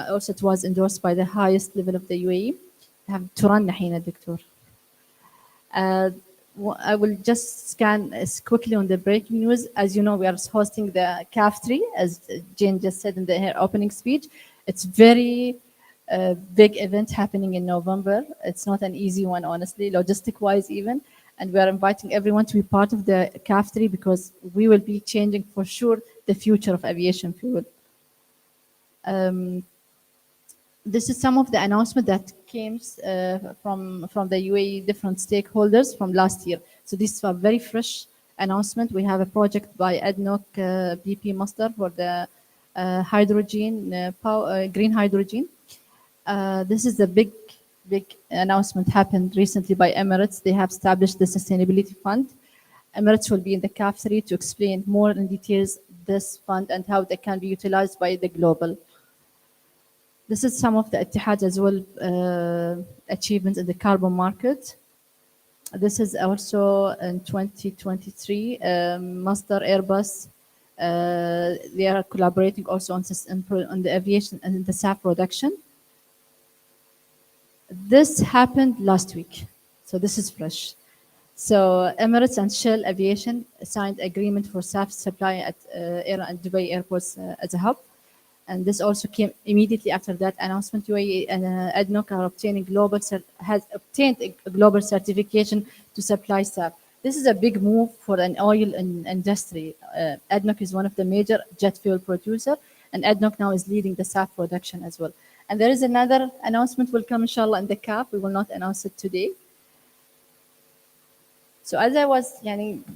Also, it was endorsed by the highest level of the UAE. have ترن حين دكتور. I will just scan quickly on the breaking news. As you know, we are hosting the CAF3, as Jane just said in her opening speech. It's very big event happening in November. It's not an easy one, honestly, logistic-wise even. And we are inviting everyone to be part of the CAF3 because we will be changing for sure the future of aviation fuel. This is some of the announcement that came from the UAE different stakeholders from last year. So this is a very fresh announcement. We have a project by ADNOC BP Master for the hydrogen, green hydrogen. This is the big announcement happened recently by Emirates. They have established the sustainability fund. Emirates will be in the CAF3 to explain more in details this fund and how they can be utilized by the global. This is some of the Ittihad as well achievements in the carbon market. This is also in 2023, Master Airbus. They are collaborating also on the aviation and the SAF production. This happened last week, so this is fresh. So Emirates and Shell Aviation signed agreement for SAF supply at Dubai airports as a hub. And this also came immediately after that announcement. UAE and ADNOC has obtained a global certification to supply SAF. This is a big move for an oil industry. ADNOC is one of the major jet fuel producer, and ADNOC now is leading the SAF production as well. And there is another announcement will come, inshallah, in the CAF. We will not announce it today. So as I was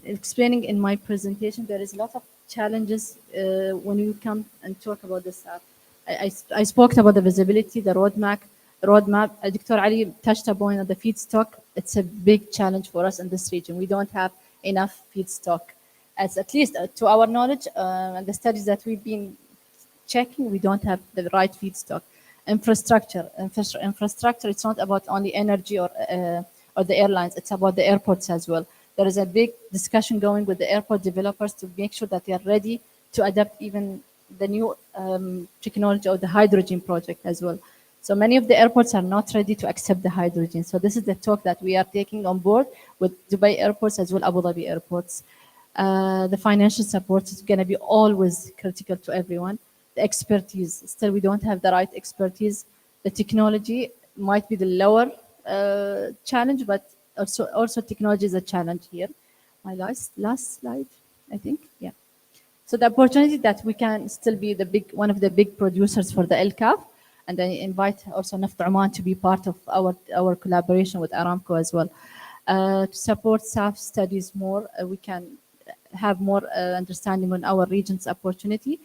explaining in my presentation, there is a lot of challenges when you come and talk about this app. I spoke about the visibility, the roadmap. Dr. Ali touched upon the feedstock. It's a big challenge for us in this region. We don't have enough feedstock. As at least to our knowledge and the studies that we've been checking, we don't have the right feedstock. Infrastructure, it's not about only energy or the airlines, it's about the airports as well. There is a big discussion going with the airport developers to make sure that they are ready to adapt even the new technology of the hydrogen project as well. So many of the airports are not ready to accept the hydrogen. So this is the talk that we are taking on board with Dubai airports as well, Abu Dhabi airports. The financial support is going to be always critical to everyone. The expertise, still we don't have the right expertise. The technology might be the lower challenge, but also technology is a challenge here. My last slide, I think, yeah. So the opportunity that we can still be one of the big producers for the LCAF, and I invite also Naft Oman to be part of our collaboration with Aramco as well. To support SAF studies more, we can have more understanding on our region's opportunity.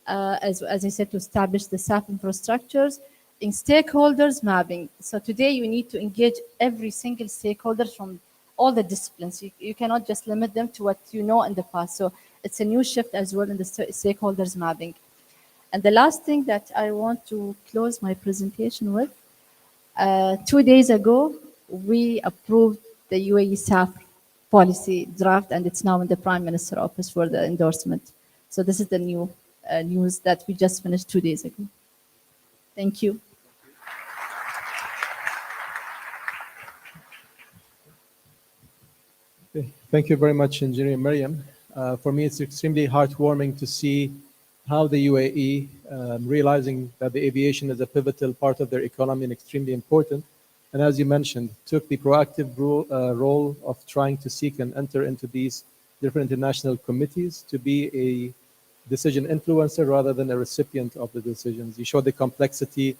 As I said, to establish the SAF infrastructures, in stakeholders mapping. So today you need to engage every single stakeholder from all the disciplines. You cannot just limit them to what you know in the past. So it's a new shift as well in the stakeholders mapping. And the last thing that I want to close my presentation with, 2 days ago, we approved the UAE SAF policy draft, and it's now in the Prime Minister office for the endorsement. So this is the new news that we just finished 2 days ago. Thank you. Thank you very much, Engineer Mariam. For me, it's extremely heartwarming to see how the UAE, realizing that the aviation is a pivotal part of their economy and extremely important, and as you mentioned, took the proactive role of trying to seek and enter into these different international committees to be a decision influencer rather than a recipient of the decisions. You showed the complexity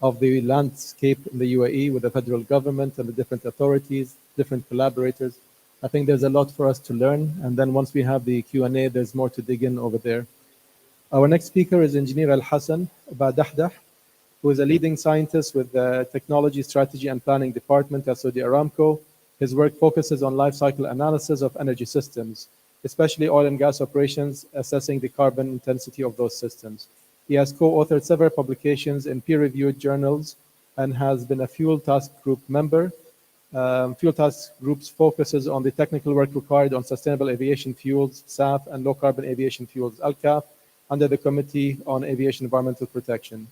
of the landscape in the UAE with the federal government and the different authorities, different collaborators. I think there's a lot for us to learn, and then once we have the Q&A, there's more to dig in over there. Our next speaker is Engineer Al-Hassan Badahdah, who is a leading scientist with the Technology, Strategy and Planning Department at Saudi Aramco. His work focuses on life cycle analysis of energy systems, especially oil and gas operations, assessing the carbon intensity of those systems. He has co-authored several publications in peer-reviewed journals and has been a Fuel Task Group member. Fuel Task Groups focuses on the technical work required on sustainable aviation fuels, SAF, and low-carbon aviation fuels, ALCAF, under the Committee on Aviation Environmental Protection.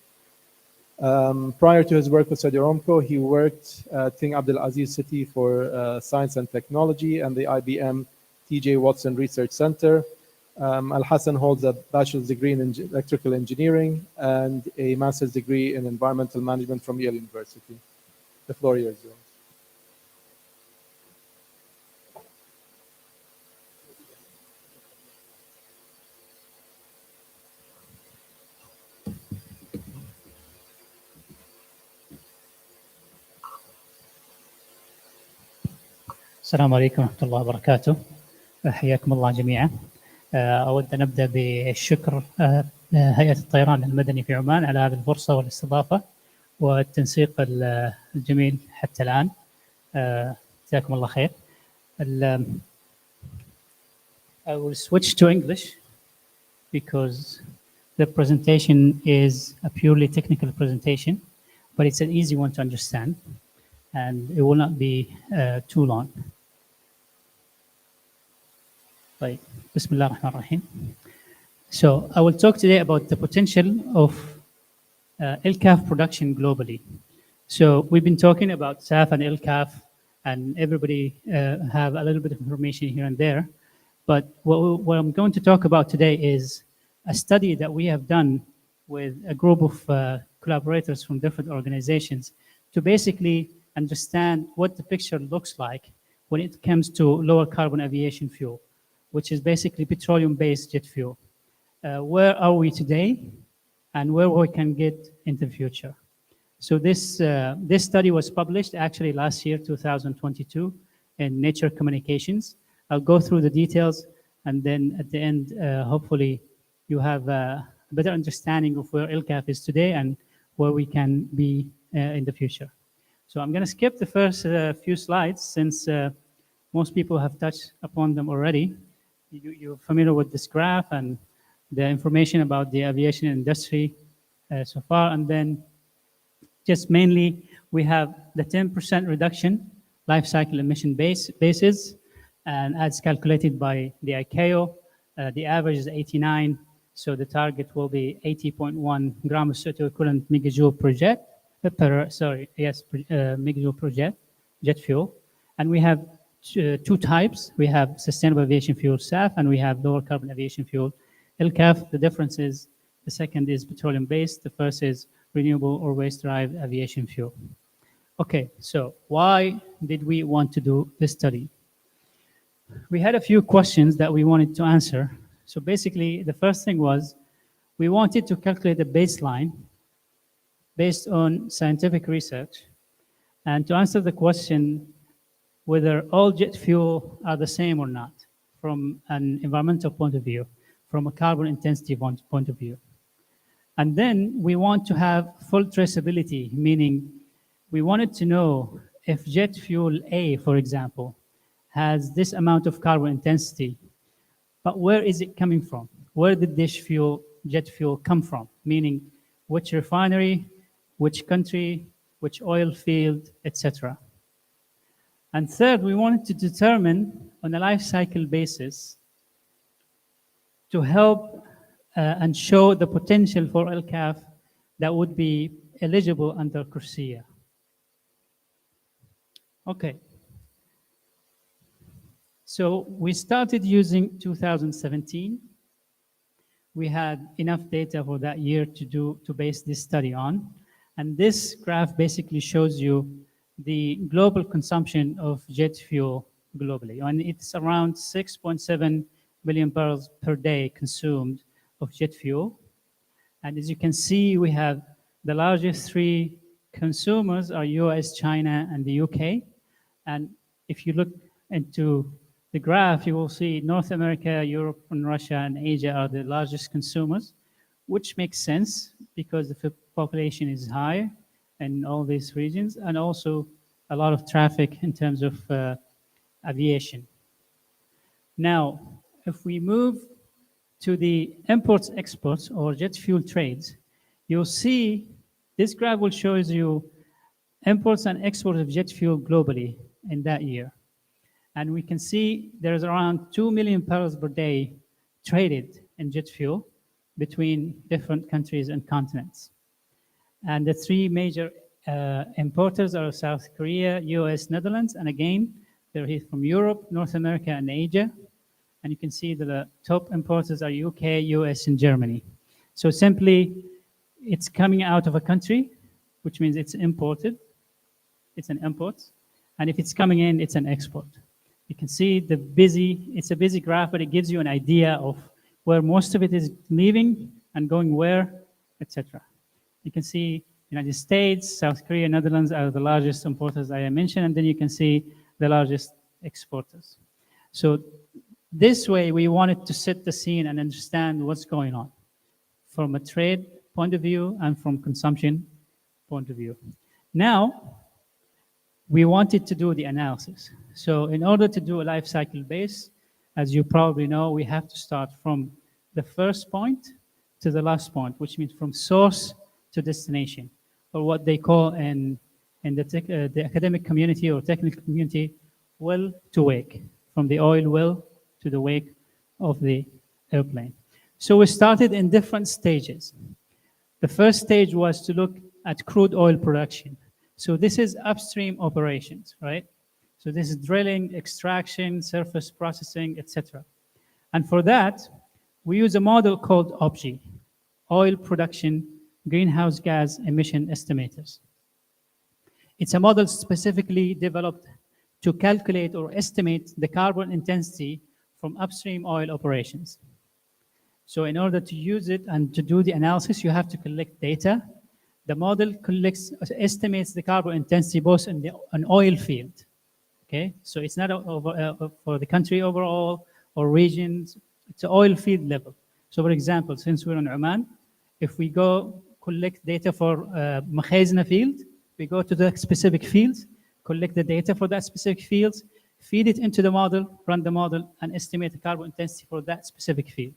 Prior to his work with Saudi Aramco, he worked at King Abdulaziz City for Science and Technology and the IBM T.J. Watson Research Center. Al-Hassan holds a bachelor's degree in electrical engineering and a master's degree in environmental management from Yale University. The floor is yours. السلام عليكم ورحمة الله وبركاته. حياكم الله جميعا. أود أن أبدأ بالشكر هيئة الطيران المدني في عمان على هذه الفرصة والاستضافة والتنسيق الجميل حتى الآن. جزاكم الله خير. I will switch to English because the presentation is a purely technical presentation, but it's an easy one to understand and it will not be too long. طيب, بسم الله الرحمن الرحيم. So I will talk today about the potential of LCAF production globally. So we've been talking about SAF and LCAF, and everybody have a little bit of information here and there. But what I'm going to talk about today is a study that we have done with a group of collaborators from different organizations to basically understand what the picture looks like when it comes to lower carbon aviation fuel, which is basically petroleum-based jet fuel. Where are we today and where we can get in the future? So this study was published actually last year, 2022, in Nature Communications. I'll go through the details and then at the end, hopefully you have a better understanding of where LCAF is today and where we can be in the future. So I'm gonna skip the first few slides since most people have touched upon them already. You're familiar with this graph and the information about the aviation industry so far, and then just mainly we have the 10% reduction life cycle emission basis, and as calculated by the ICAO, the average is 89, so the target will be 80.1 grams of CO2 equivalent megajoule per jet, megajoule per jet fuel, and we have two types. We have sustainable aviation fuel SAF and we have lower carbon aviation fuel LCAF. The difference is the second is petroleum based, the first is renewable or waste derived aviation fuel. Okay, so why did we want to do this study? We had a few questions that we wanted to answer. So basically the first thing was we wanted to calculate a baseline based on scientific research and to answer the question whether all jet fuel are the same or not from an environmental point of view, from a carbon intensity point of view. And then we want to have full traceability, meaning we wanted to know if jet fuel A, for example, has this amount of carbon intensity, but where is it coming from? Where did this jet fuel come from? Meaning which refinery, which country, which oil field, etc. And third, we wanted to determine on a life cycle basis to help and show the potential for LCAF that would be eligible under CORSIA. Okay. So we started using 2017. We had enough data for that year to base this study on. And this graph basically shows you the global consumption of jet fuel globally. And it's around 6.7 million barrels per day consumed of jet fuel. And as you can see, we have the largest three consumers are US, China, and the UK. And if you look into the graph, you will see North America, Europe, and Russia, and Asia are the largest consumers, which makes sense because the population is high in all these regions, and also a lot of traffic in terms of aviation. Now, if we move to the imports, exports, or jet fuel trades, you'll see this graph will show you imports and exports of jet fuel globally in that year. And we can see there's around 2 million barrels per day traded in jet fuel, between different countries and continents. And the three major importers are South Korea, US, Netherlands, and again, they're here from Europe, North America, and Asia. And you can see that the top importers are UK, US, and Germany. So simply, it's coming out of a country, which means it's imported. It's an import. And if it's coming in, it's an export. You can see it's a busy graph, but it gives you an idea of where most of it is leaving and going where, etc. You can see United States, South Korea, Netherlands are the largest importers I mentioned, and then you can see the largest exporters. So this way, we wanted to set the scene and understand what's going on from a trade point of view and from consumption point of view. Now, we wanted to do the analysis. So in order to do a life cycle base, as you probably know, we have to start from the first point to the last point, which means from source to destination, or what they call in the academic community or technical community, well to wake, from the oil well to the wake of the airplane. So we started in different stages. The first stage was to look at crude oil production. So this is upstream operations, right? So this is drilling, extraction, surface processing, etc. And for that, we use a model called OPG, Oil Production Greenhouse Gas Emission Estimators. It's a model specifically developed to calculate or estimate the carbon intensity from upstream oil operations. So in order to use it and to do the analysis, you have to collect data. The model estimates the carbon intensity both in an oil field. Okay, so it's not for the country overall or regions, it's an oil field level. So for example, since we're in Oman, if we go collect data for Makhazna field, we go to the specific fields, collect the data for that specific fields, feed it into the model, run the model, and estimate the carbon intensity for that specific field.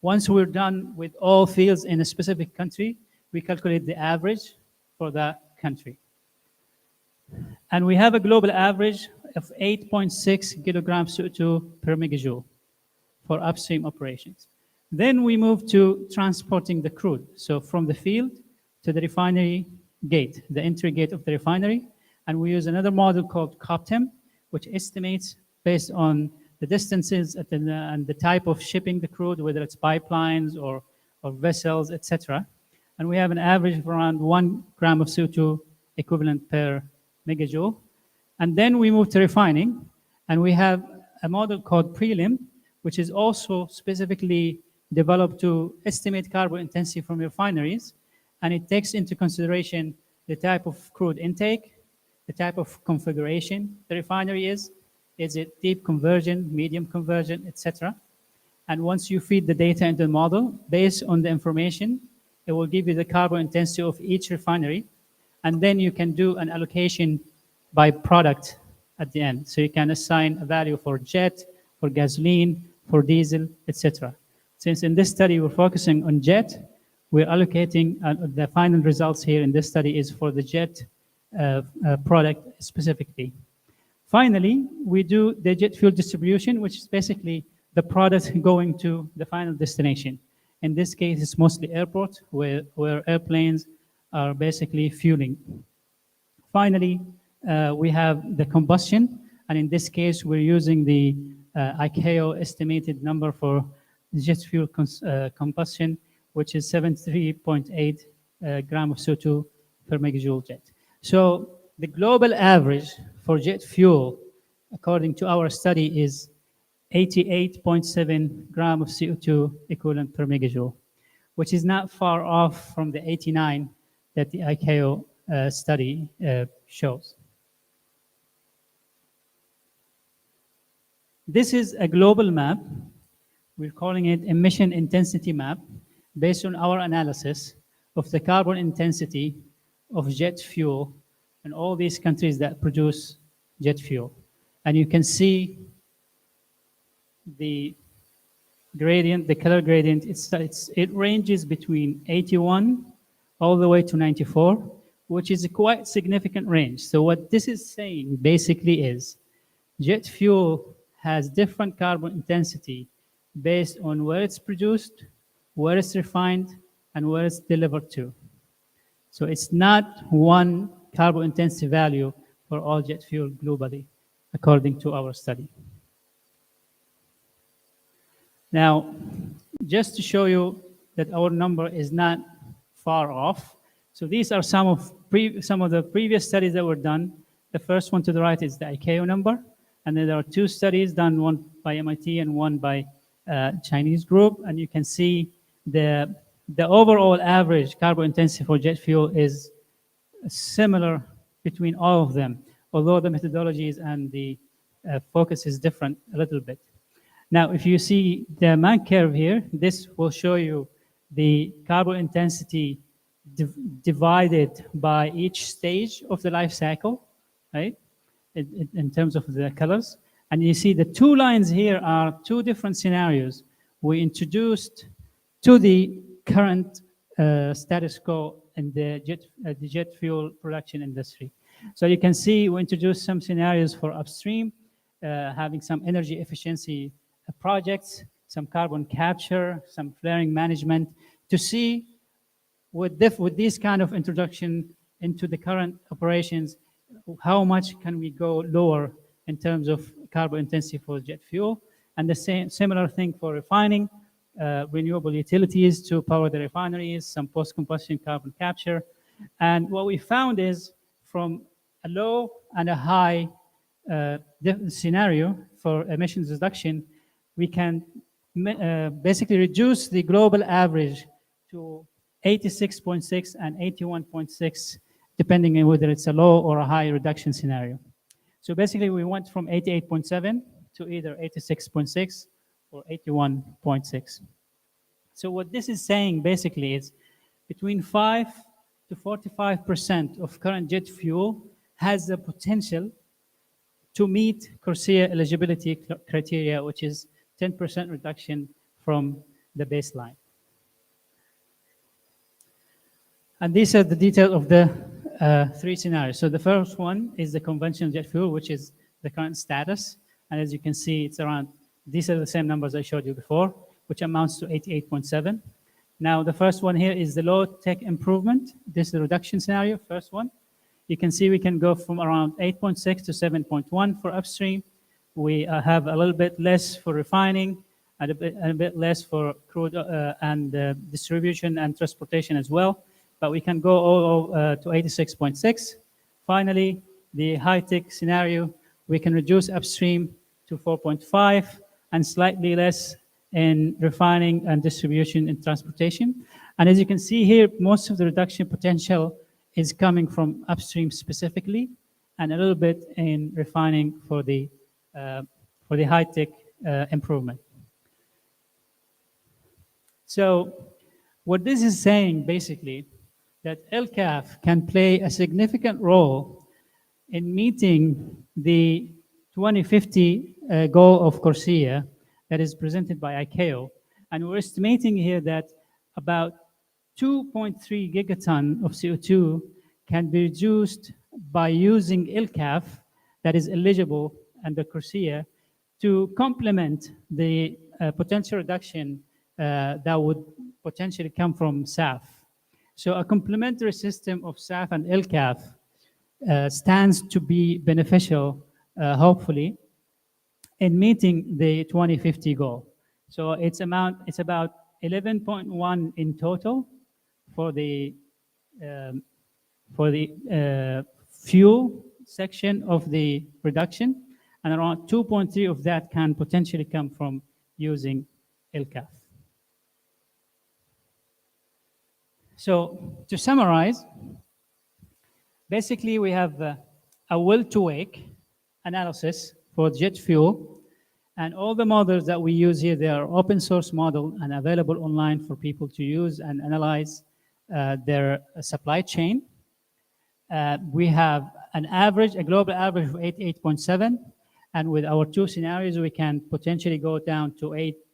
Once we're done with all fields in a specific country, we calculate the average for that country. And we have a global average of 8.6 kilograms CO2 per megajoule for upstream operations. Then we move to transporting the crude. So from the field to the refinery gate, the entry gate of the refinery. And we use another model called COPTEM, which estimates based on the distances and the type of shipping the crude, whether it's pipelines or vessels, etc. And we have an average of around 1 gram of CO2 equivalent per megajoule. And then we move to refining, and we have a model called Prelim, which is also specifically developed to estimate carbon intensity from refineries, and it takes into consideration the type of crude intake, the type of configuration the refinery is it deep conversion, medium conversion, etc. And once you feed the data into the model, based on the information, it will give you the carbon intensity of each refinery, and then you can do an allocation by product at the end. So you can assign a value for jet, for gasoline, for diesel, etc. Since in this study we're focusing on jet, we're allocating the final results here in this study is for the jet product specifically. Finally, we do the jet fuel distribution, which is basically the product going to the final destination. In this case, it's mostly airport, where airplanes are basically fueling. Finally, we have the combustion, and in this case, we're using the ICAO estimated number for jet fuel combustion, which is 73.8 gram of CO2 per megajoule jet. So the global average for jet fuel, according to our study, is 88.7 gram of CO2 equivalent per megajoule, which is not far off from the 89 that the ICAO study shows. This is a global map. We're calling it emission intensity map based on our analysis of the carbon intensity of jet fuel in all these countries that produce jet fuel. And you can see the gradient, the color gradient, it ranges between 81 all the way to 94, which is a quite significant range. So what this is saying basically is jet fuel has different carbon intensity based on where it's produced, where it's refined, and where it's delivered to. So it's not one carbon intensity value for all jet fuel globally, according to our study. Now, just to show you that our number is not far off, so these are some of the previous studies that were done. The first one to the right is the ICAO number, and then there are two studies done, one by MIT and one by Chinese group, and you can see the overall average carbon intensity for jet fuel is similar between all of them, although the methodologies and the focus is different a little bit. Now, if you see the man curve here, this will show you the carbon intensity divided by each stage of the life cycle, right? In terms of the colors. And you see the two lines here are two different scenarios we introduced to the current status quo in the jet fuel production industry. So you can see we introduced some scenarios for upstream, having some energy efficiency projects, some carbon capture, some flaring management, to see with this kind of introduction into the current operations, how much can we go lower in terms of carbon intensity for jet fuel. And the similar thing for refining, renewable utilities to power the refineries, some post-combustion carbon capture. And what we found is from a low and a high scenario for emissions reduction, we can basically reduce the global average to 86.6 and 81.6, depending on whether it's a low or a high reduction scenario. So basically, we went from 88.7 to either 86.6 or 81.6. So what this is saying basically is between 5 to 45% of current jet fuel has the potential to meet CORSIA eligibility criteria, which is 10% reduction from the baseline. And these are the details of the three scenarios. So the first one is the conventional jet fuel, which is the current status. And as you can see, it's around, these are the same numbers I showed you before, which amounts to 88.7. Now, the first one here is the low-tech improvement. This is the reduction scenario, first one. You can see we can go from around 8.6 to 7.1 for upstream. We have a little bit less for refining and a bit less for crude and distribution and transportation as well. But we can go all to 86.6. Finally, the high-tech scenario, we can reduce upstream to 4.5 and slightly less in refining and distribution and transportation. And as you can see here, most of the reduction potential is coming from upstream specifically, and a little bit in refining for the high-tech improvement. So what this is saying basically, that LCAF can play a significant role in meeting the 2050 goal of CORSIA that is presented by ICAO. And we're estimating here that about 2.3 gigaton of CO2 can be reduced by using LCAF that is eligible under CORSIA to complement the potential reduction that would potentially come from SAF. So a complementary system of SAF and LCAF stands to be beneficial, hopefully, in meeting the 2050 goal. So it's about 11.1 in total for the fuel section of the reduction, and around 2.3 of that can potentially come from using LCAF. So to summarize, basically we have a will-to-wake analysis for jet fuel, and all the models that we use here, they are open source model and available online for people to use and analyze their supply chain. We have a global average of 88.7, and with our two scenarios, we can potentially go down to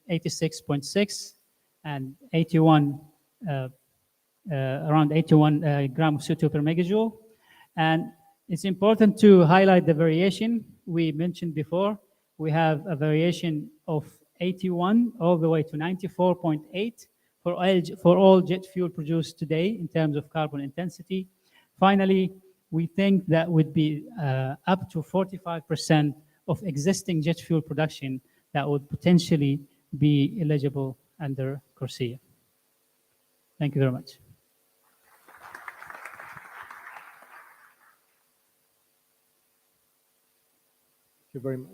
86.6 and 81, around 81 gram of CO2 per megajoule. And it's important to highlight the variation we mentioned before. We have a variation of 81 all the way to 94.8 for all jet fuel produced today in terms of carbon intensity. Finally, we think that would be up to 45% of existing jet fuel production that would potentially be eligible under CORSIA. Thank you very much. Thank you very much.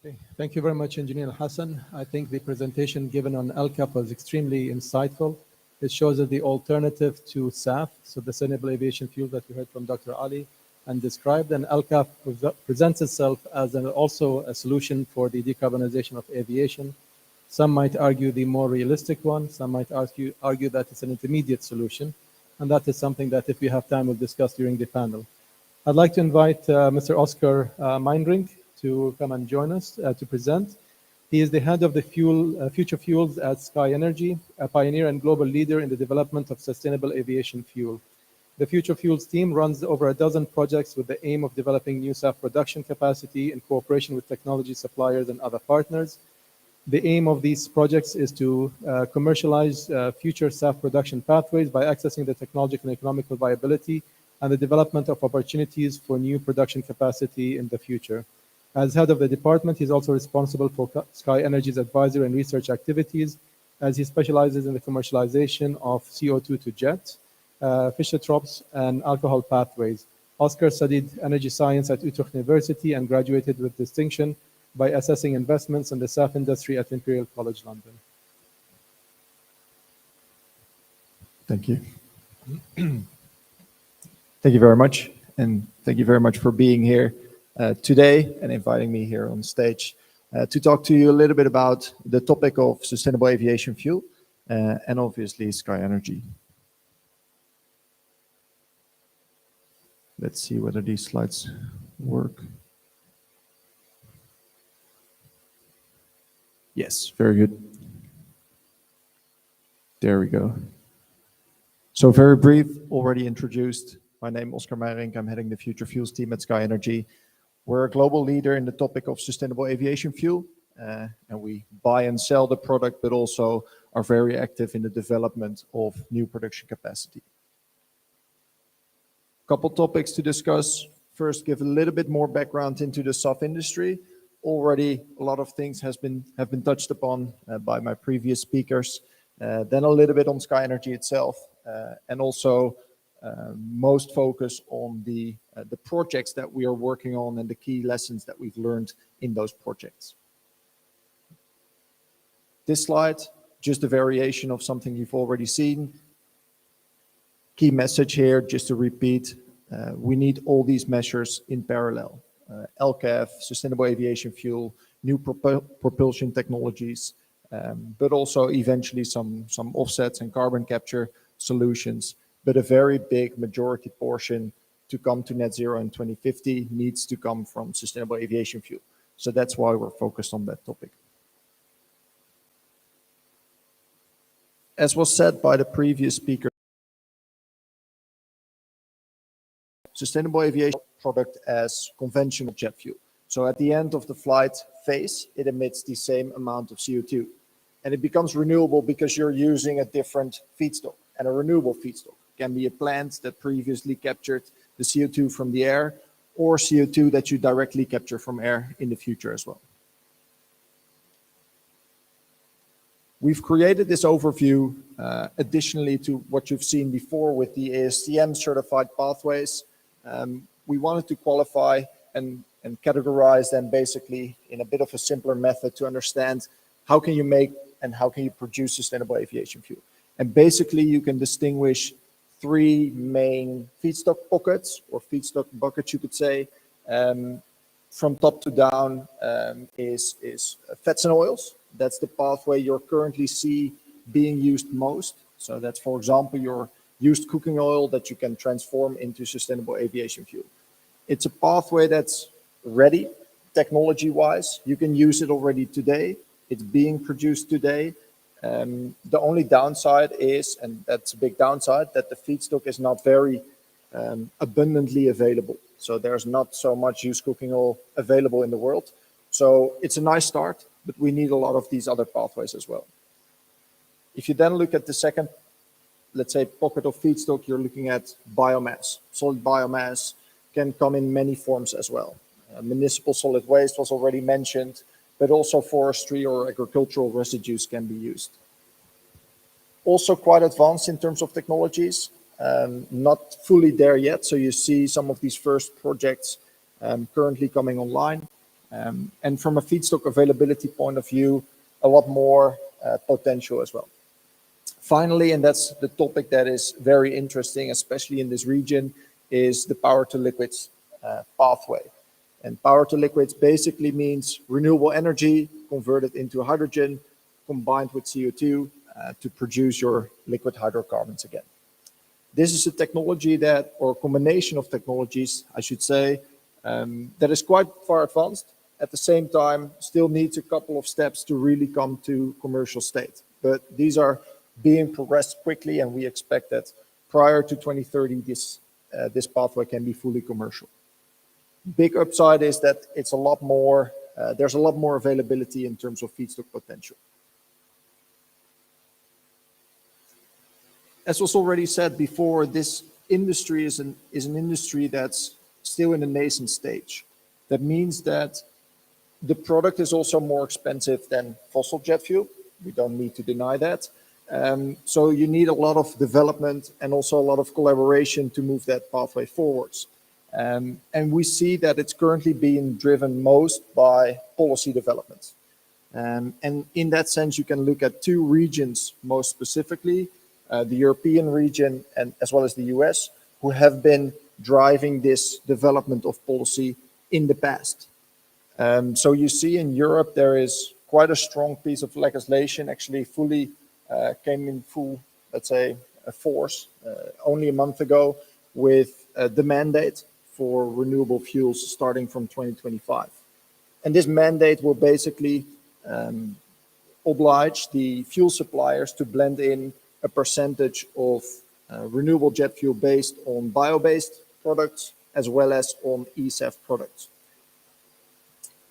Okay. Thank you very much, Engineer Hassan. I think the presentation given on LCAP was extremely insightful. It shows that the alternative to SAF, so the sustainable aviation fuel that we heard from Dr. Ali and described, and LCAP presents itself as also a solution for the decarbonization of aviation. Some might argue the more realistic one, some might argue that it's an intermediate solution, and that is something that if we have time we'll discuss during the panel. I'd like to invite Mr. Oscar Meinring to come and join us to present. He is the head of the Future Fuels at Sky Energy, a pioneer and global leader in the development of sustainable aviation fuel. The Future Fuels team runs over a dozen projects with the aim of developing new SAF production capacity in cooperation with technology suppliers and other partners. The aim of these projects is to commercialize future SAF production pathways by accessing the technological and economical viability and the development of opportunities for new production capacity in the future. As head of the department, he's also responsible for Sky Energy's advisory and research activities, as he specializes in the commercialization of CO2 to jet, Fischer-Tropsch, and alcohol pathways. Oscar studied energy science at Utrecht University and graduated with distinction by assessing investments in the SAF industry at Imperial College London. Thank you. Thank you very much, and thank you very much for being here today and inviting me here on stage to talk to you a little bit about the topic of sustainable aviation fuel and obviously Sky Energy. Let's see whether these slides work. Yes, very good. There we go. So very brief, already introduced. My name is Oscar Meinring. I'm heading the Future Fuels team at Sky Energy. We're a global leader in the topic of sustainable aviation fuel, and we buy and sell the product, but also are very active in the development of new production capacity. Couple topics to discuss. First, give a little bit more background into the SAF industry. Already a lot of things have been touched upon by my previous speakers. Then a little bit on Sky Energy itself, and also most focus on the projects that we are working on and the key lessons that we've learned in those projects. This slide, just a variation of something you've already seen. Key message here, just to repeat, we need all these measures in parallel. LCAF, sustainable aviation fuel, new propulsion technologies, but also eventually some offsets and carbon capture solutions. But a very big majority portion to come to net zero in 2050 needs to come from sustainable aviation fuel. So that's why we're focused on that topic. As was said by the previous speaker, sustainable aviation product as conventional jet fuel. So at the end of the flight phase, it emits the same amount of CO2. And it becomes renewable because you're using a different feedstock. And a renewable feedstock can be a plant that previously captured the CO2 from the air, or CO2 that you directly capture from air in the future as well. We've created this overview additionally to what you've seen before with the ASTM certified pathways. We wanted to qualify and categorize them basically in a bit of a simpler method to understand how can you make and how can you produce sustainable aviation fuel. And basically you can distinguish three main feedstock pockets, or feedstock buckets you could say. From top to down is fats and oils. That's the pathway you currently see being used most. So that's, for example, your used cooking oil that you can transform into sustainable aviation fuel. It's a pathway that's ready technology-wise. You can use it already today. It's being produced today. The only downside is, and that's a big downside, that the feedstock is not very abundantly available. So there's not so much used cooking oil available in the world. So it's a nice start, but we need a lot of these other pathways as well. If you then look at the second, let's say, pocket of feedstock, you're looking at biomass. Solid biomass can come in many forms as well. Municipal solid waste was already mentioned, but also forestry or agricultural residues can be used. Also quite advanced in terms of technologies, not fully there yet. So you see some of these first projects currently coming online. And from a feedstock availability point of view, a lot more potential as well. Finally, and that's the topic that is very interesting, especially in this region, is the power to liquids pathway. And power to liquids basically means renewable energy converted into hydrogen combined with CO2 to produce your liquid hydrocarbons again. This is a technology that, or combination of technologies, I should say, that is quite far advanced. At the same time, still needs a couple of steps to really come to commercial state. But these are being progressed quickly, and we expect that prior to 2030, this pathway can be fully commercial. Big upside is that it's a lot more, there's a lot more availability in terms of feedstock potential. As was already said before, this industry is an industry that's still in a nascent stage. That means that the product is also more expensive than fossil jet fuel. We don't need to deny that. So you need a lot of development and also a lot of collaboration to move that pathway forwards. And we see that it's currently being driven most by policy developments. And in that sense, you can look at two regions most specifically, the European region and as well as the US, who have been driving this development of policy in the past. So you see in Europe, there is quite a strong piece of legislation, actually fully came in full, let's say, force only a month ago with the mandate for renewable fuels starting from 2025. And this mandate will basically oblige the fuel suppliers to blend in a percentage of renewable jet fuel based on bio-based products as well as on ESAF products.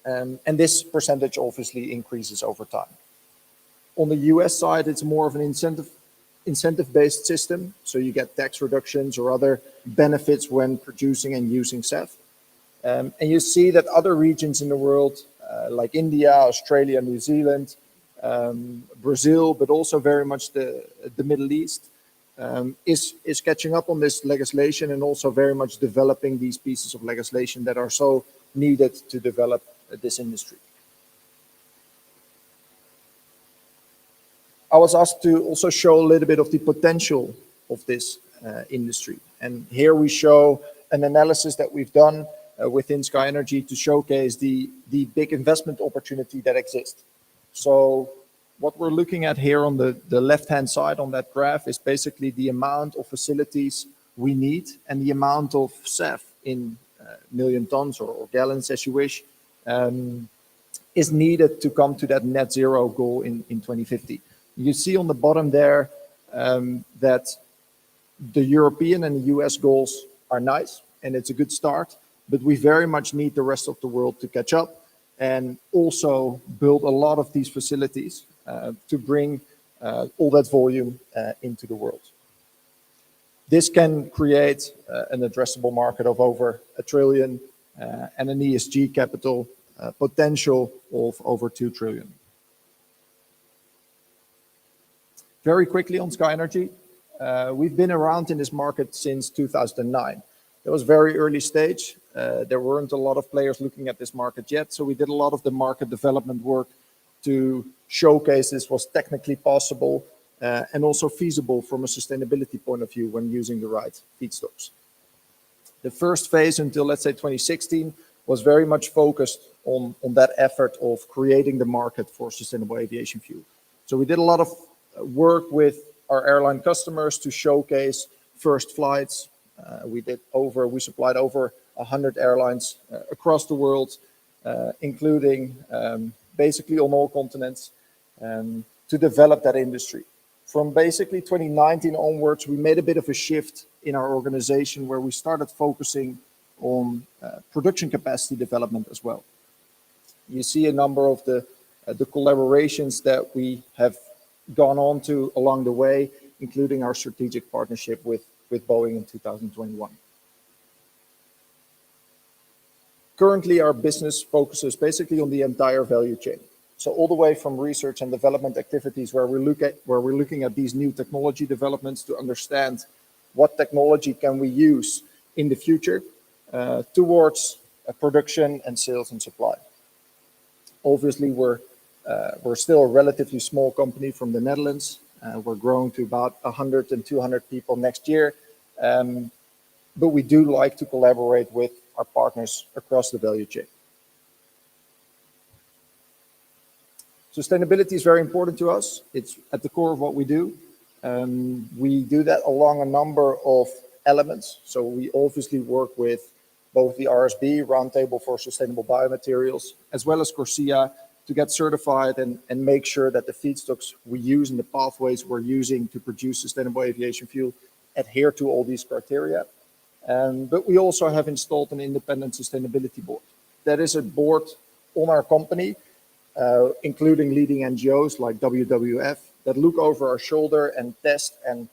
And this percentage obviously increases over time. On the US side, it's more of an incentive-based system. So you get tax reductions or other benefits when producing and using SAF. And you see that other regions in the world, like India, Australia, New Zealand, Brazil, but also very much the Middle East, is catching up on this legislation and also very much developing these pieces of legislation that are so needed to develop this industry. I was asked to also show a little bit of the potential of this industry. And here we show an analysis that we've done within Sky Energy to showcase the big investment opportunity that exists. So what we're looking at here on the left-hand side on that graph is basically the amount of facilities we need and the amount of SAF in million tons or gallons, as you wish, is needed to come to that net zero goal in 2050. You see on the bottom there that the European and the US goals are nice and it's a good start, but we very much need the rest of the world to catch up and also build a lot of these facilities to bring all that volume into the world. This can create an addressable market of over $1 trillion and an ESG capital potential of over 2 trillion. Very quickly on Sky Energy, we've been around in this market since 2009. It was very early stage. There weren't a lot of players looking at this market yet, so we did a lot of the market development work to showcase this was technically possible and also feasible from a sustainability point of view when using the right feedstocks. The first phase until, let's say, 2016 was very much focused on that effort of creating the market for sustainable aviation fuel. So we did a lot of work with our airline customers to showcase first flights. We supplied over 100 airlines across the world, including basically on all continents, to develop that industry. From basically 2019 onwards, we made a bit of a shift in our organization where we started focusing on production capacity development as well. You see a number of the collaborations that we have gone on to along the way, including our strategic partnership with Boeing in 2021. Currently, our business focuses basically on the entire value chain. So all the way from research and development activities where we're looking at these new technology developments to understand what technology can we use in the future towards production and sales and supply. Obviously, we're still a relatively small company from the Netherlands. We're growing to about 100 and 200 people next year. But we do like to collaborate with our partners across the value chain. Sustainability is very important to us. It's at the core of what we do. We do that along a number of elements. So we obviously work with both the RSB, Roundtable for Sustainable Biomaterials, as well as CORSIA to get certified and make sure that the feedstocks we use and the pathways we're using to produce sustainable aviation fuel adhere to all these criteria. But we also have installed an independent sustainability board. That is a board on our company, including leading NGOs like WWF, that look over our shoulder and test and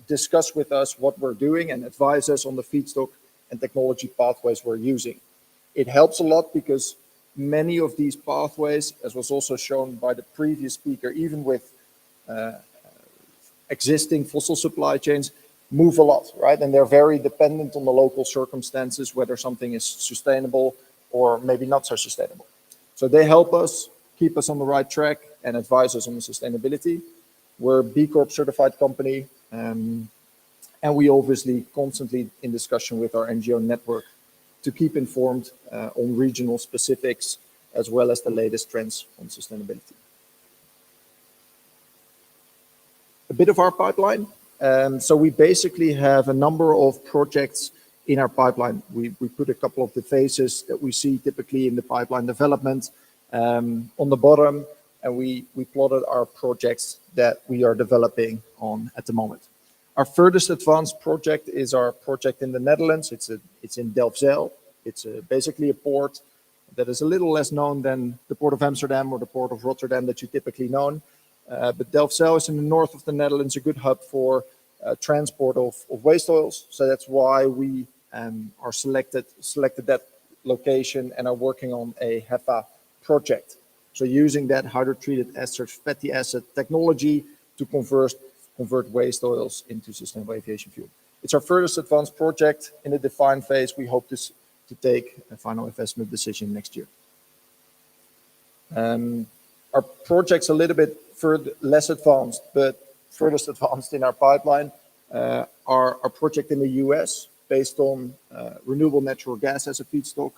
discuss with us what we're doing and advise us on the feedstock and technology pathways we're using. It helps a lot because many of these pathways, as was also shown by the previous speaker, even with existing fossil supply chains, move a lot, right? And they're very dependent on the local circumstances, whether something is sustainable or maybe not so sustainable. So they help us keep us on the right track and advise us on the sustainability. We're a B Corp certified company, and we obviously constantly in discussion with our NGO network to keep informed on regional specifics as well as the latest trends on sustainability. A bit of our pipeline. So we basically have a number of projects in our pipeline. We put a couple of the phases that we see typically in the pipeline development on the bottom, and we plotted our projects that we are developing on at the moment. Our furthest advanced project is our project in the Netherlands. It's in Delfzijl. It's basically a port that is a little less known than the Port of Amsterdam or the Port of Rotterdam that you typically know. But Delfzijl is in the north of the Netherlands, a good hub for transport of waste oils. So that's why we are selected that location and are working on a HEFA project. So using that hydrotreated ester fatty acid technology to convert waste oils into sustainable aviation fuel. It's our furthest advanced project in the define phase. We hope to take a final investment decision next year. Our project's a little bit less advanced, but furthest advanced in our pipeline are our project in the US based on renewable natural gas as a feedstock,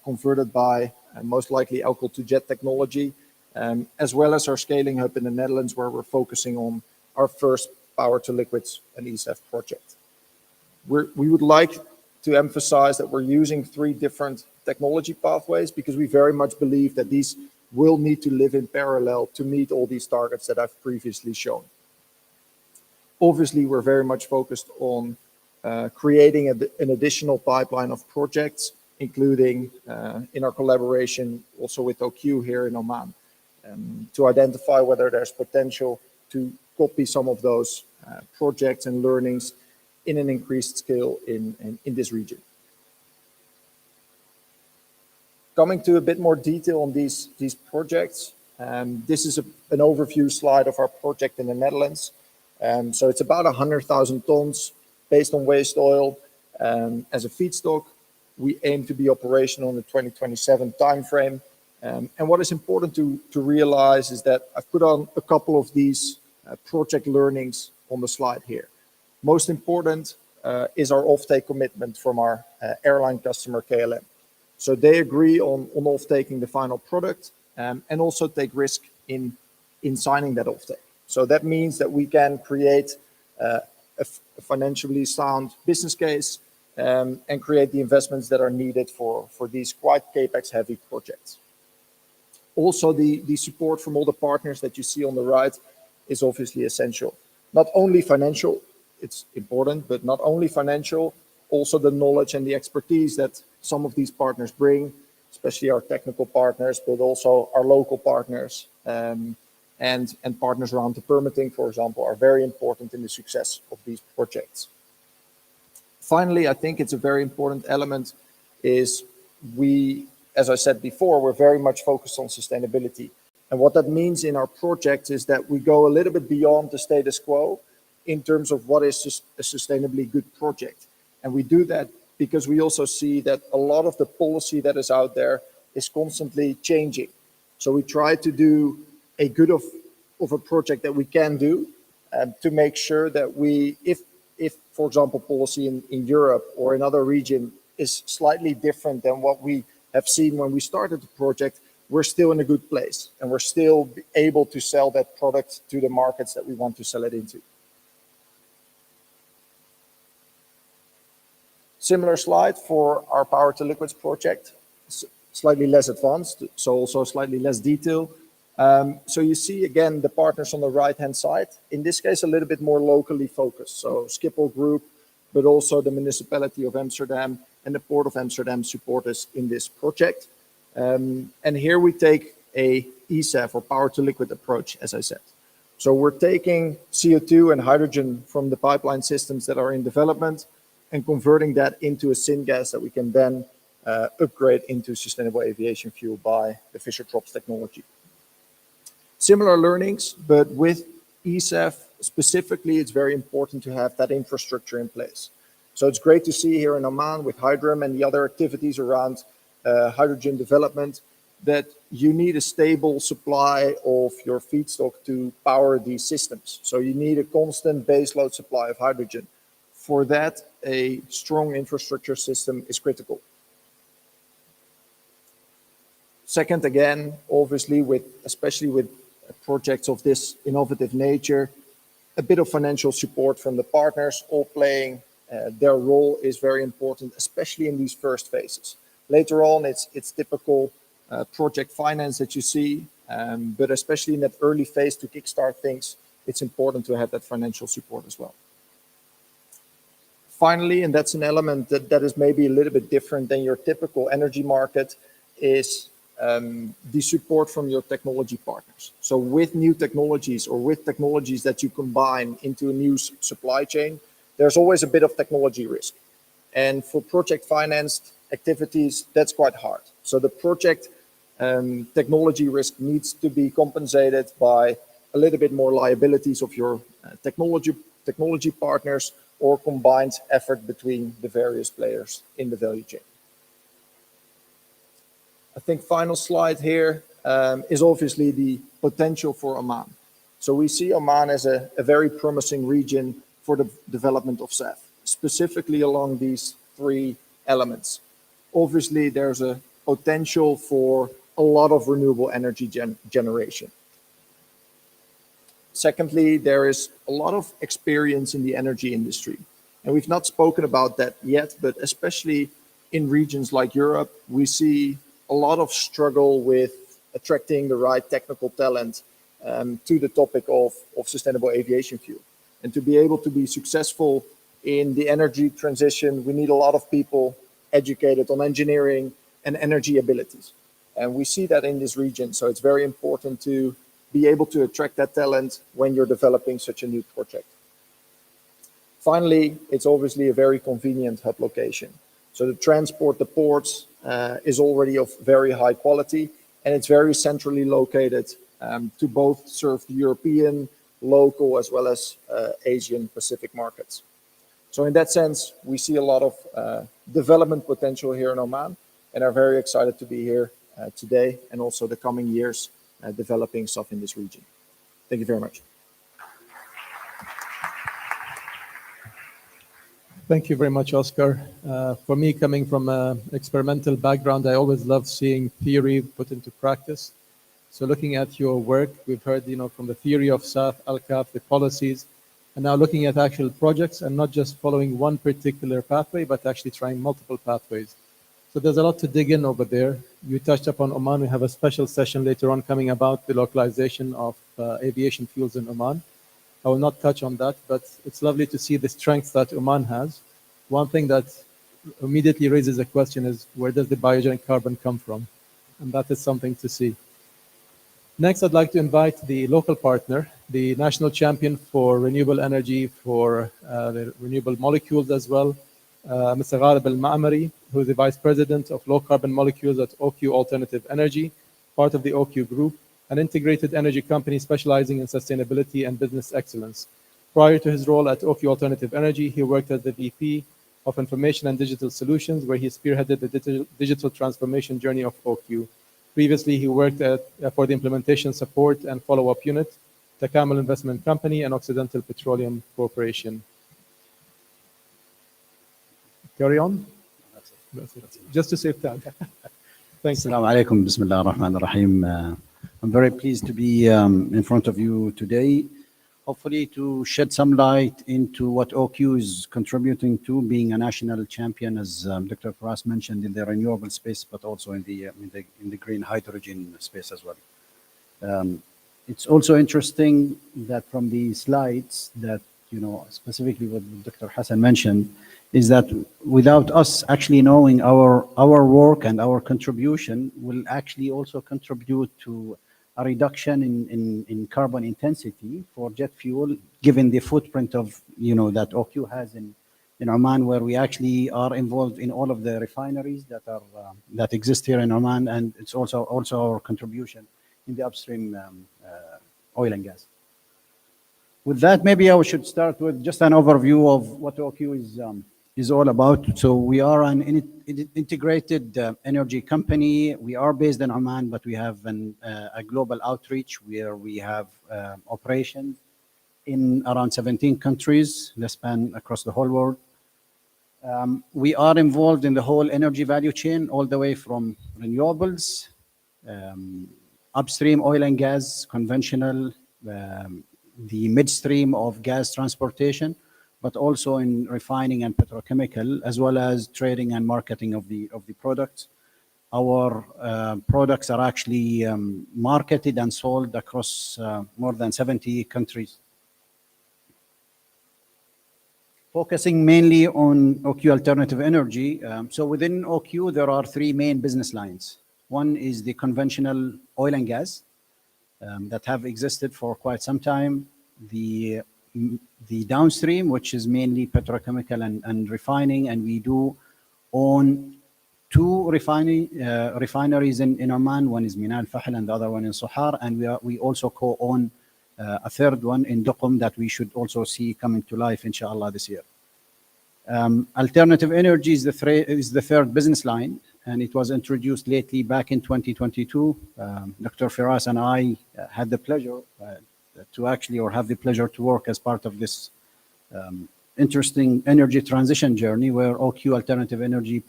converted by most likely alcohol-to-jet technology, as well as our scaling hub in the Netherlands, where we're focusing on our first power-to-liquids and eSAF project. We would like to emphasize that we're using 3 different technology pathways because we very much believe that these will need to live in parallel to meet all these targets that I've previously shown. Obviously, we're very much focused on creating an additional pipeline of projects, including in our collaboration also with OQ here in Oman, to identify whether there's potential to copy some of those projects and learnings in an increased scale in this region. Coming to a bit more detail on these projects, this is an overview slide of our project in the Netherlands. So it's about 100,000 tons based on waste oil as a feedstock. We aim to be operational in the 2027 timeframe. And what is important to realize is that I've put on a couple of these project learnings on the slide here. Most important is our offtake commitment from our airline customer KLM. So they agree on off-taking the final product and also take risk in signing that offtake. So that means that we can create a financially sound business case and create the investments that are needed for these quite capex-heavy projects. Also, the support from all the partners that you see on the right is obviously essential. Not only financial, it's important, but not only financial, also the knowledge and the expertise that some of these partners bring, especially our technical partners, but also our local partners, and partners around the permitting, for example, are very important in the success of these projects. Finally, I think it's a very important element is we, as I said before, we're very much focused on sustainability. And what that means in our projects is that we go a little bit beyond the status quo in terms of what is a sustainably good project. And we do that because we also see that a lot of the policy that is out there is constantly changing. So we try to do a good of a project that we can do to make sure that we, if for example, policy in Europe or another region is slightly different than what we have seen when we started the project, we're still in a good place and we're still able to sell that product to the markets that we want to sell it into. Similar slide for our power to liquids project, slightly less advanced, so also slightly less detail. So you see again the partners on the right-hand side, in this case a little bit more locally focused. So Schiphol Group, but also the municipality of Amsterdam and the Port of Amsterdam support us in this project. And here we take a ESAF or power to liquid approach, as I said. So we're taking CO2 and hydrogen from the pipeline systems that are in development and converting that into a syngas that we can then upgrade into sustainable aviation fuel by the Fischer-Tropsch technology. Similar learnings, but with ESAF specifically, it's very important to have that infrastructure in place. So it's great to see here in Oman with Hydrum and the other activities around hydrogen development that you need a stable supply of your feedstock to power these systems. So you need a constant baseload supply of hydrogen. For that, a strong infrastructure system is critical. Second, again, obviously, especially with projects of this innovative nature, a bit of financial support from the partners, all playing their role is very important, especially in these first phases. Later on, it's typical project finance that you see, but especially in that early phase to kickstart things, it's important to have that financial support as well. Finally, and that's an element that is maybe a little bit different than your typical energy market, is the support from your technology partners. So with new technologies or with technologies that you combine into a new supply chain, there's always a bit of technology risk. And for project financed activities, that's quite hard. So the project technology risk needs to be compensated by a little bit more liabilities of your technology partners or combined effort between the various players in the value chain. I think final slide here is obviously the potential for Oman. So we see Oman as a very promising region for the development of SAF, specifically along these three elements. Obviously, there's a potential for a lot of renewable energy generation. Secondly, there is a lot of experience in the energy industry. And we've not spoken about that yet, but especially in regions like Europe, we see a lot of struggle with attracting the right technical talent to the topic of sustainable aviation fuel. And to be able to be successful in the energy transition, we need a lot of people educated on engineering and energy abilities. And we see that in this region. So it's very important to be able to attract that talent when you're developing such a new project. Finally, it's obviously a very convenient hub location. So the transport, the ports is already of very high quality, and it's very centrally located to both serve the European, local, as well as Asian Pacific markets. So in that sense, we see a lot of development potential here in Oman and are very excited to be here today and also the coming years developing stuff in this region. Thank you very much. Thank you very much, Oscar. For me, coming from an experimental background, I always love seeing theory put into practice. So looking at your work, we've heard, from the theory of SAF, Al-Kaf, the policies, and now looking at actual projects and not just following one particular pathway, but actually trying multiple pathways. So there's a lot to dig in over there. You touched upon Oman. We have a special session later on coming about the localization of aviation fuels in Oman. I will not touch on that, but it's lovely to see the strength that Oman has one thing that immediately raises a question is, where does the biogenic carbon come from? And that is something to see. Next, I'd like to invite the local partner, the national champion for renewable energy, for the renewable molecules as well, Mr. Ghalib Al-Ma'amari, who is the Vice President of Low Carbon Molecules at OQ Alternative Energy, part of the OQ Group, an integrated energy company specializing in sustainability and business excellence. Prior to his role at OQ Alternative Energy, he worked as the VP of Information and Digital Solutions, where he spearheaded the digital transformation journey of OQ. Previously, he worked for the implementation support and follow-up unit, Takamul Investment Company, and Occidental Petroleum Corporation. Carry on. That's it. Just to save time. Thanks. Assalamu alaikum. Bismillah ar-Rahman ar-Rahim. I'm very pleased to be in front of you today, hopefully to shed some light into what OQ is contributing to, being a national champion, as Dr. Faras mentioned, in the renewable space, but also in the green hydrogen space as well. It's also interesting that from the slides that, specifically what Dr. Hassan mentioned, is that without us actually knowing our work and our contribution will actually also contribute to a reduction in carbon intensity for jet fuel, given the footprint of, that OQ has in Oman, where we actually are involved in all of the refineries that exist here in Oman, and it's also our contribution in the upstream oil and gas. With that, maybe I should start with just an overview of what OQ is all about. So we are an integrated energy company. We are based in Oman, but we have a global outreach where we have operations in around 17 countries that span across the whole world. We are involved in the whole energy value chain, all the way from renewables, upstream oil and gas, conventional, the midstream of gas transportation, but also in refining and petrochemical, as well as trading and marketing of the products. Our products are actually marketed and sold across more than 70 countries. Focusing mainly on OQ Alternative Energy. So within OQ, there are three main business lines. One is the conventional oil and gas that have existed for quite some time. The downstream, which is mainly petrochemical and refining, and we do own two refineries in Oman. One is Mina al-Fahl and the other one in Sohar, and we also co-own a third one in Duqm that we should also see coming to life, inshallah, this year. Alternative energy is the third business line, and it was introduced lately back in 2022. Dr. Firas and I had the pleasure to work as part of this interesting energy transition journey, where OQ Alternative Energy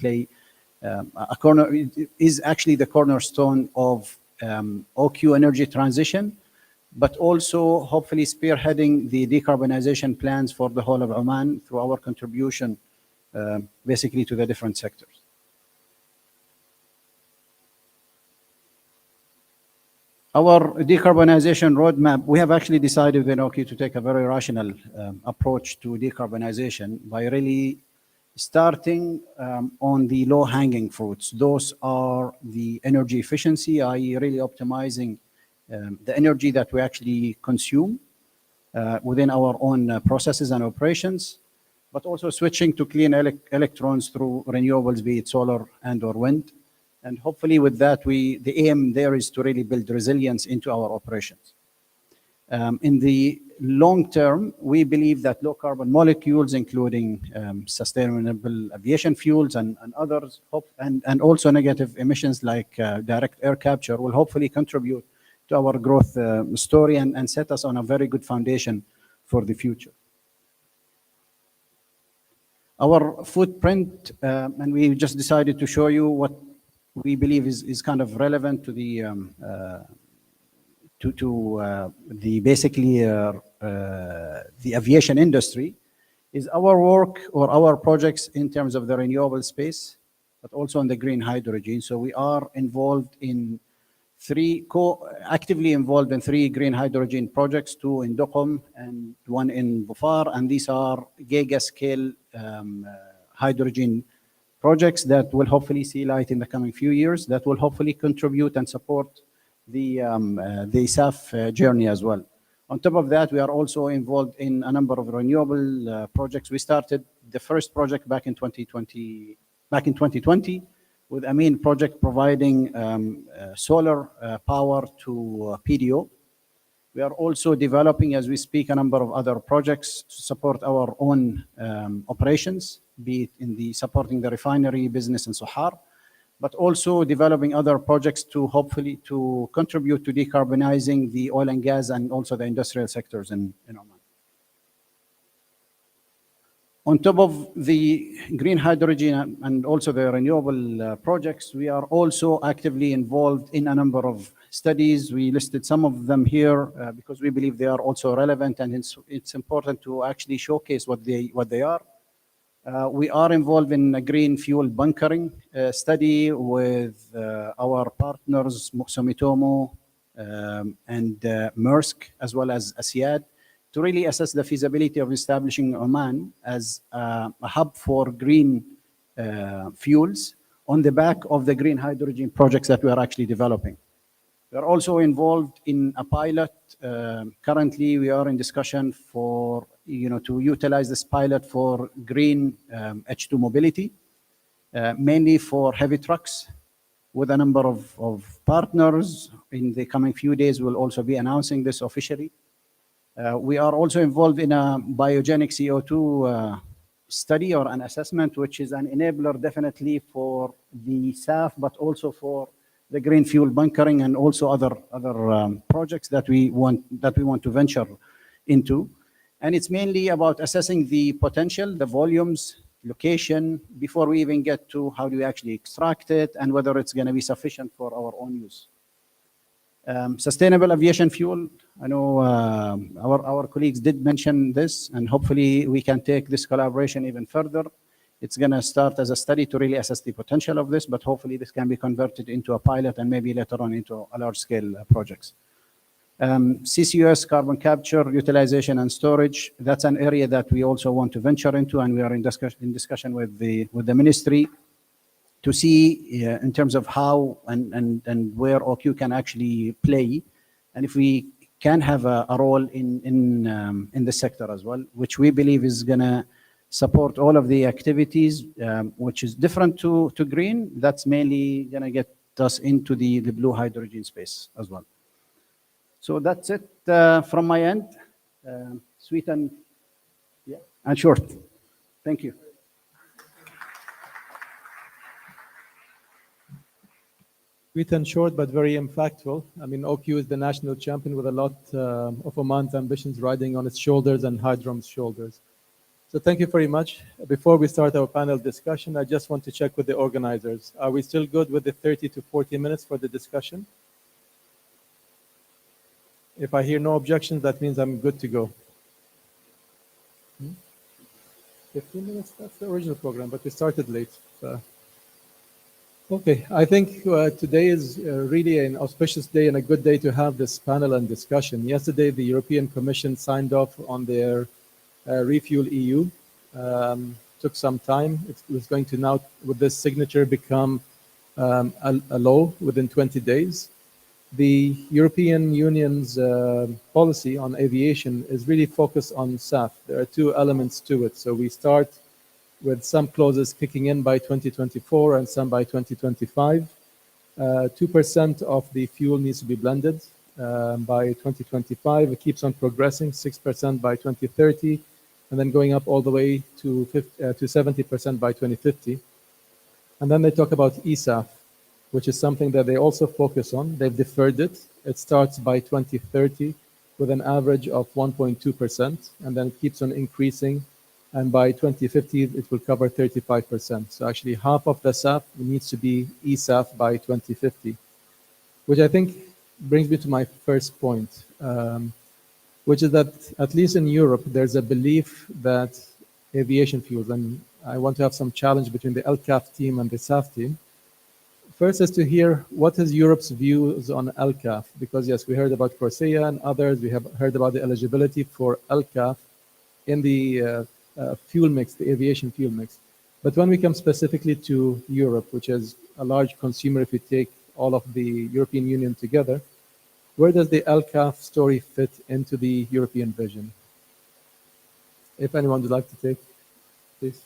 is actually the cornerstone of OQ energy transition, but also hopefully spearheading the decarbonization plans for the whole of Oman through our contribution basically to the different sectors. Our decarbonization roadmap, we have actually decided in OQ to take a very rational approach to decarbonization by really starting on the low-hanging fruits. Those are the energy efficiency, i.e. really optimizing the energy that we actually consume within our own processes and operations, but also switching to clean electrons through renewables, be it solar and or wind. And hopefully with that, the aim there is to really build resilience into our operations. In the long term, we believe that low carbon molecules, including sustainable aviation fuels and others, and also negative emissions like direct air capture, will hopefully contribute to our growth story and set us on a very good foundation for the future. Our footprint, and we just decided to show you what we believe is kind of relevant to the basically the aviation industry, is our work or our projects in terms of the renewable space, but also in the green hydrogen. So we are involved in actively involved in three green hydrogen projects, two in Duqm and one in Bufar, and these are giga scale hydrogen projects that will hopefully see light in the coming few years, that will hopefully contribute and support the SAF journey as well. On top of that, we are also involved in a number of renewable projects. We started the first project back in 2020, with a main project providing solar power to PDO. We are also developing, as we speak, a number of other projects to support our own operations, be it in the supporting the refinery business in Sohar, but also developing other projects to hopefully to contribute to decarbonizing the oil and gas and also the industrial sectors in Oman. On top of the green hydrogen and also the renewable projects, we are also actively involved in a number of studies. We listed some of them here because we believe they are also relevant, and it's important to actually showcase what they are. We are involved in a green fuel bunkering study with our partners Sumitomo and Maersk, as well as Asiad, to really assess the feasibility of establishing Oman as a hub for green fuels on the back of the green hydrogen projects that we are actually developing. We are also involved in a pilot. Currently, we are in discussion for, to utilize this pilot for green H2 mobility, mainly for heavy trucks, with a number of partners. In the coming few days, we'll also be announcing this officially. We are also involved in a biogenic CO2 study or an assessment, which is an enabler definitely for the SAF, but also for the green fuel bunkering and also other projects that we want to venture into. And it's mainly about assessing the potential, the volumes, location, before we even get to how do we actually extract it and whether it's going to be sufficient for our own use. Sustainable aviation fuel, I know our colleagues did mention this, and hopefully we can take this collaboration even further. It's going to start as a study to really assess the potential of this, but hopefully this can be converted into a pilot and maybe later on into a large-scale projects. CCUS, carbon capture, utilization and storage, that's an area that we also want to venture into, and we are in discussion with the ministry to see in terms of how and where OQ can actually play, and if we can have a role in this sector as well, which we believe is going to support all of the activities, which is different to green. That's mainly going to get us into the blue hydrogen space as well. So that's it from my end. Sweet and short. Thank you. Sweet and short, but very impactful. I mean, OQ is the national champion with a lot of Oman's ambitions riding on its shoulders and Hydrom's shoulders. So thank you very much. Before we start our panel discussion, I just want to check with the organizers. Are we still good with the 30 to 40 minutes for the discussion? If I hear no objections, that means I'm good to go. 15 minutes, that's the original program, but we started late. So. Okay, I think today is really an auspicious day and a good day to have this panel and discussion. Yesterday, the European Commission signed off on their Refuel EU. Took some time. It was going to now, with this signature, become a law within 20 days. The European Union's policy on aviation is really focused on SAF. There are two elements to it. So we start with some clauses kicking in by 2024 and some by 2025. 2% of the fuel needs to be blended by 2025. It keeps on progressing, 6% by 2030, and then going up all the way to 70% by 2050. And then they talk about eSAF, which is something that they also focus on. They've deferred it. It starts by 2030 with an average of 1.2%, and then it keeps on increasing. And by 2050, it will cover 35%. So actually half of the SAF needs to be eSAF by 2050, which I think brings me to my first point, which is that at least in Europe, there's a belief that aviation fuels, and I want to have some challenge between the LCAF team and the SAF team. First is to hear what is Europe's views on LCAF, because yes, we heard about Corsia and others. We have heard about the eligibility for LCAF in the fuel mix, the aviation fuel mix. But when we come specifically to Europe, which is a large consumer, if you take all of the European Union together, where does the LCAF story fit into the European vision? If anyone would like to take, please.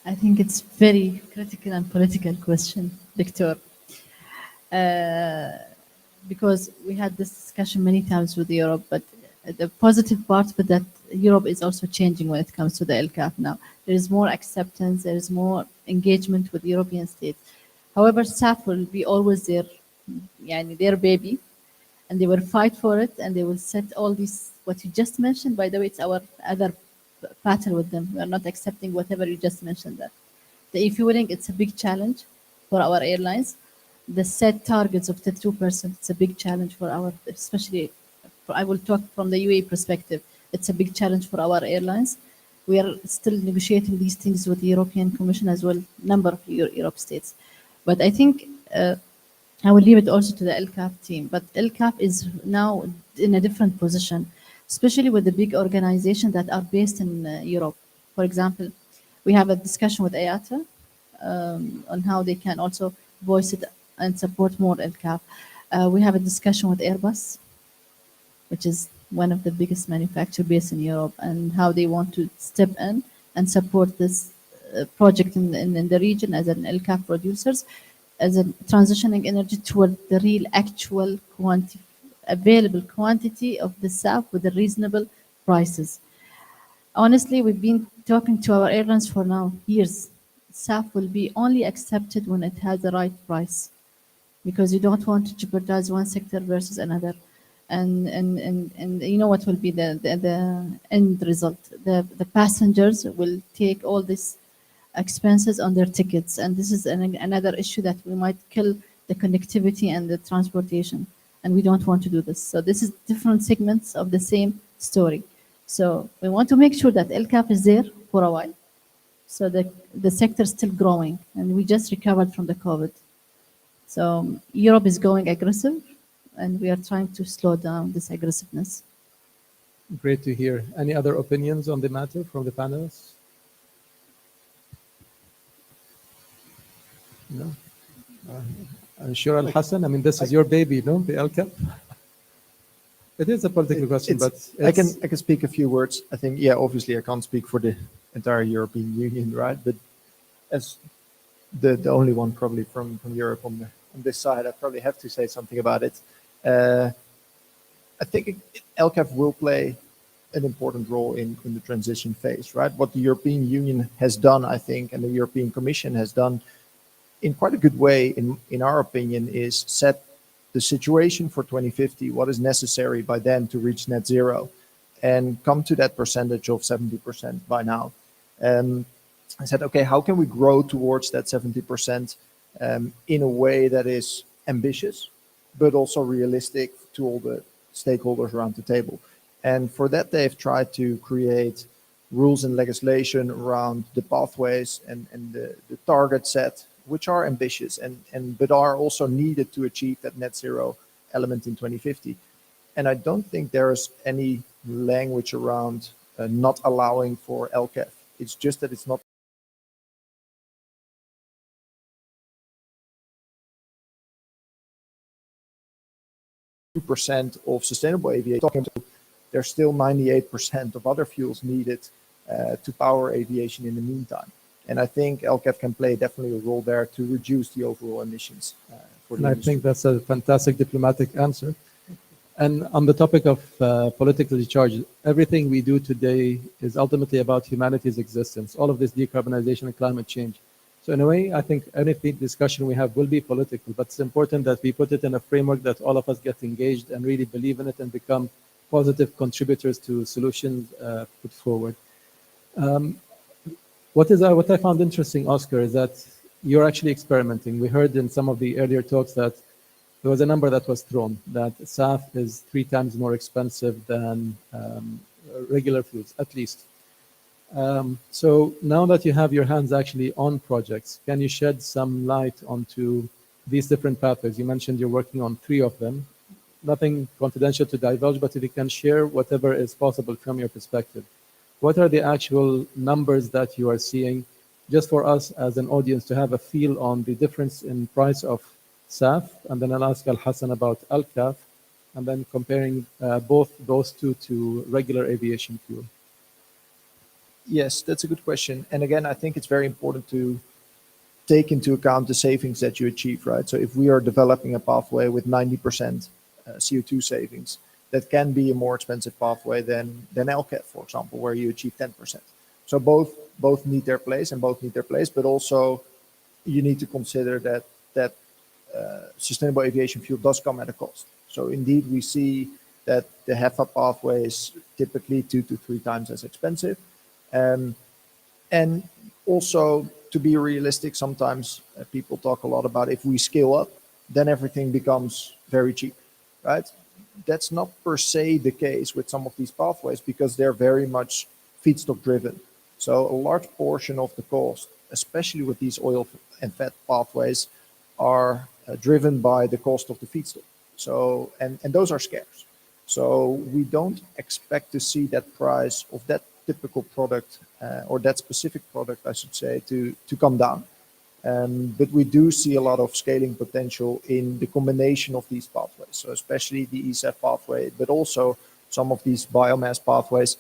I think it's very critical and political question, Victor. Because we had this discussion many times with Europe, but the positive part with that Europe is also changing when it comes to the LCAF now. There is more acceptance, there is more engagement with European states. However, SAF will be always their baby, and they will fight for it, and they will set all these, what you just mentioned, by the way, it's our other battle with them. We are not accepting whatever you just mentioned that. The e-fueling, it's a big challenge for our airlines. The set targets of 32%, it's a big challenge for our, especially, I will talk from the UAE perspective, it's a big challenge for our airlines. We are still negotiating these things with the European Commission as well, number of Europe states. But I think I will leave it also to the LCAF team. But LCAF is now in a different position, especially with the big organizations that are based in Europe. For example, we have a discussion with IATA on how they can also voice it and support more LCAF. We have a discussion with Airbus, which is one of the biggest manufacturer based in Europe, and how they want to step in and support this project in the region as an LCAF producers, as a transitioning energy toward the real actual available quantity of the SAF with the reasonable prices. Honestly, we've been talking to our airlines for now years. SAF will be only accepted when it has the right price, because you don't want to jeopardize one sector versus another. And you know what will be the end result? The passengers will take all these expenses on their tickets, and this is another issue that we might kill the connectivity and the transportation, and we don't want to do this. So this is different segments of the same story. So we want to make sure that LCAF is there for a while, so the sector is still growing, and we just recovered from the COVID. So Europe is going aggressive, and we are trying to slow down this aggressiveness. Great to hear. Any other opinions on the matter from the panelists? No? I'm sure Al-Hassan, I mean, this is your baby, no? The LCAP? It is a political question, but I can speak a few words. I think, yeah, obviously I can't speak for the entire European Union, right? But as the only one probably from Europe on this side, I probably have to say something about it. I think LCAF will play an important role in the transition phase, right? What the European Union has done, I think, and the European Commission has done in quite a good way, in our opinion, is set the situation for 2050, what is necessary by then to reach net zero, and come to that percentage of 70% by now. I said, okay, how can we grow towards that 70% in a way that is ambitious, but also realistic to all the stakeholders around the table? And for that, they've tried to create rules and legislation around the pathways and the target set, which are ambitious but are also needed to achieve that net zero element in 2050. And I don't think there's any language around not allowing for LCAF. It's just that it's not % of sustainable aviation. There's still 98% of other fuels needed to power aviation in the meantime. And I think LCAF can play definitely a role there to reduce the overall emissions. And I think that's a fantastic diplomatic answer. And on the topic of politically charged, everything we do today is ultimately about humanity's existence, all of this decarbonization and climate change. So in a way, I think any discussion we have will be political, but it's important that we put it in a framework that all of us get engaged and really believe in it and become positive contributors to solutions put forward. What I found interesting, Oscar, is that you're actually experimenting. We heard in some of the earlier talks that there was a number that was thrown, that SAF is 3 times more expensive than regular fuels, at least. So now that you have your hands actually on projects, can you shed some light onto these different pathways? You mentioned you're working on 3 of them. nothing confidential to divulge, but if you can share whatever is possible from your perspective. What are the actual numbers that you are seeing, just for us as an audience to have a feel on the difference in price of SAF? And then I'll ask Al-Hassan about Al-Kaf, and then comparing both those two to regular aviation fuel. Yes, that's a good question. And again, I think it's very important to take into account the savings that you achieve, right? So if we are developing a pathway with 90% CO2 savings, that can be a more expensive pathway than LCAF, for example, where you achieve 10%. So both need their place, but also you need to consider that sustainable aviation fuel does come at a cost. So indeed, we see that the HEFA pathway is typically 2 to 3 times as expensive. And also, to be realistic, sometimes people talk a lot about if we scale up, then everything becomes very cheap, right? That's not per se the case with some of these pathways because they're very much feedstock driven. So a large portion of the cost, especially with these oil and fat pathways, are driven by the cost of the feedstock. So, and those are scarce. So we don't expect to see that price of that typical product or that specific product, I should say, to come down. But we do see a lot of scaling potential in the combination of these pathways. So especially the ESAF pathway, but also some of these biomass pathways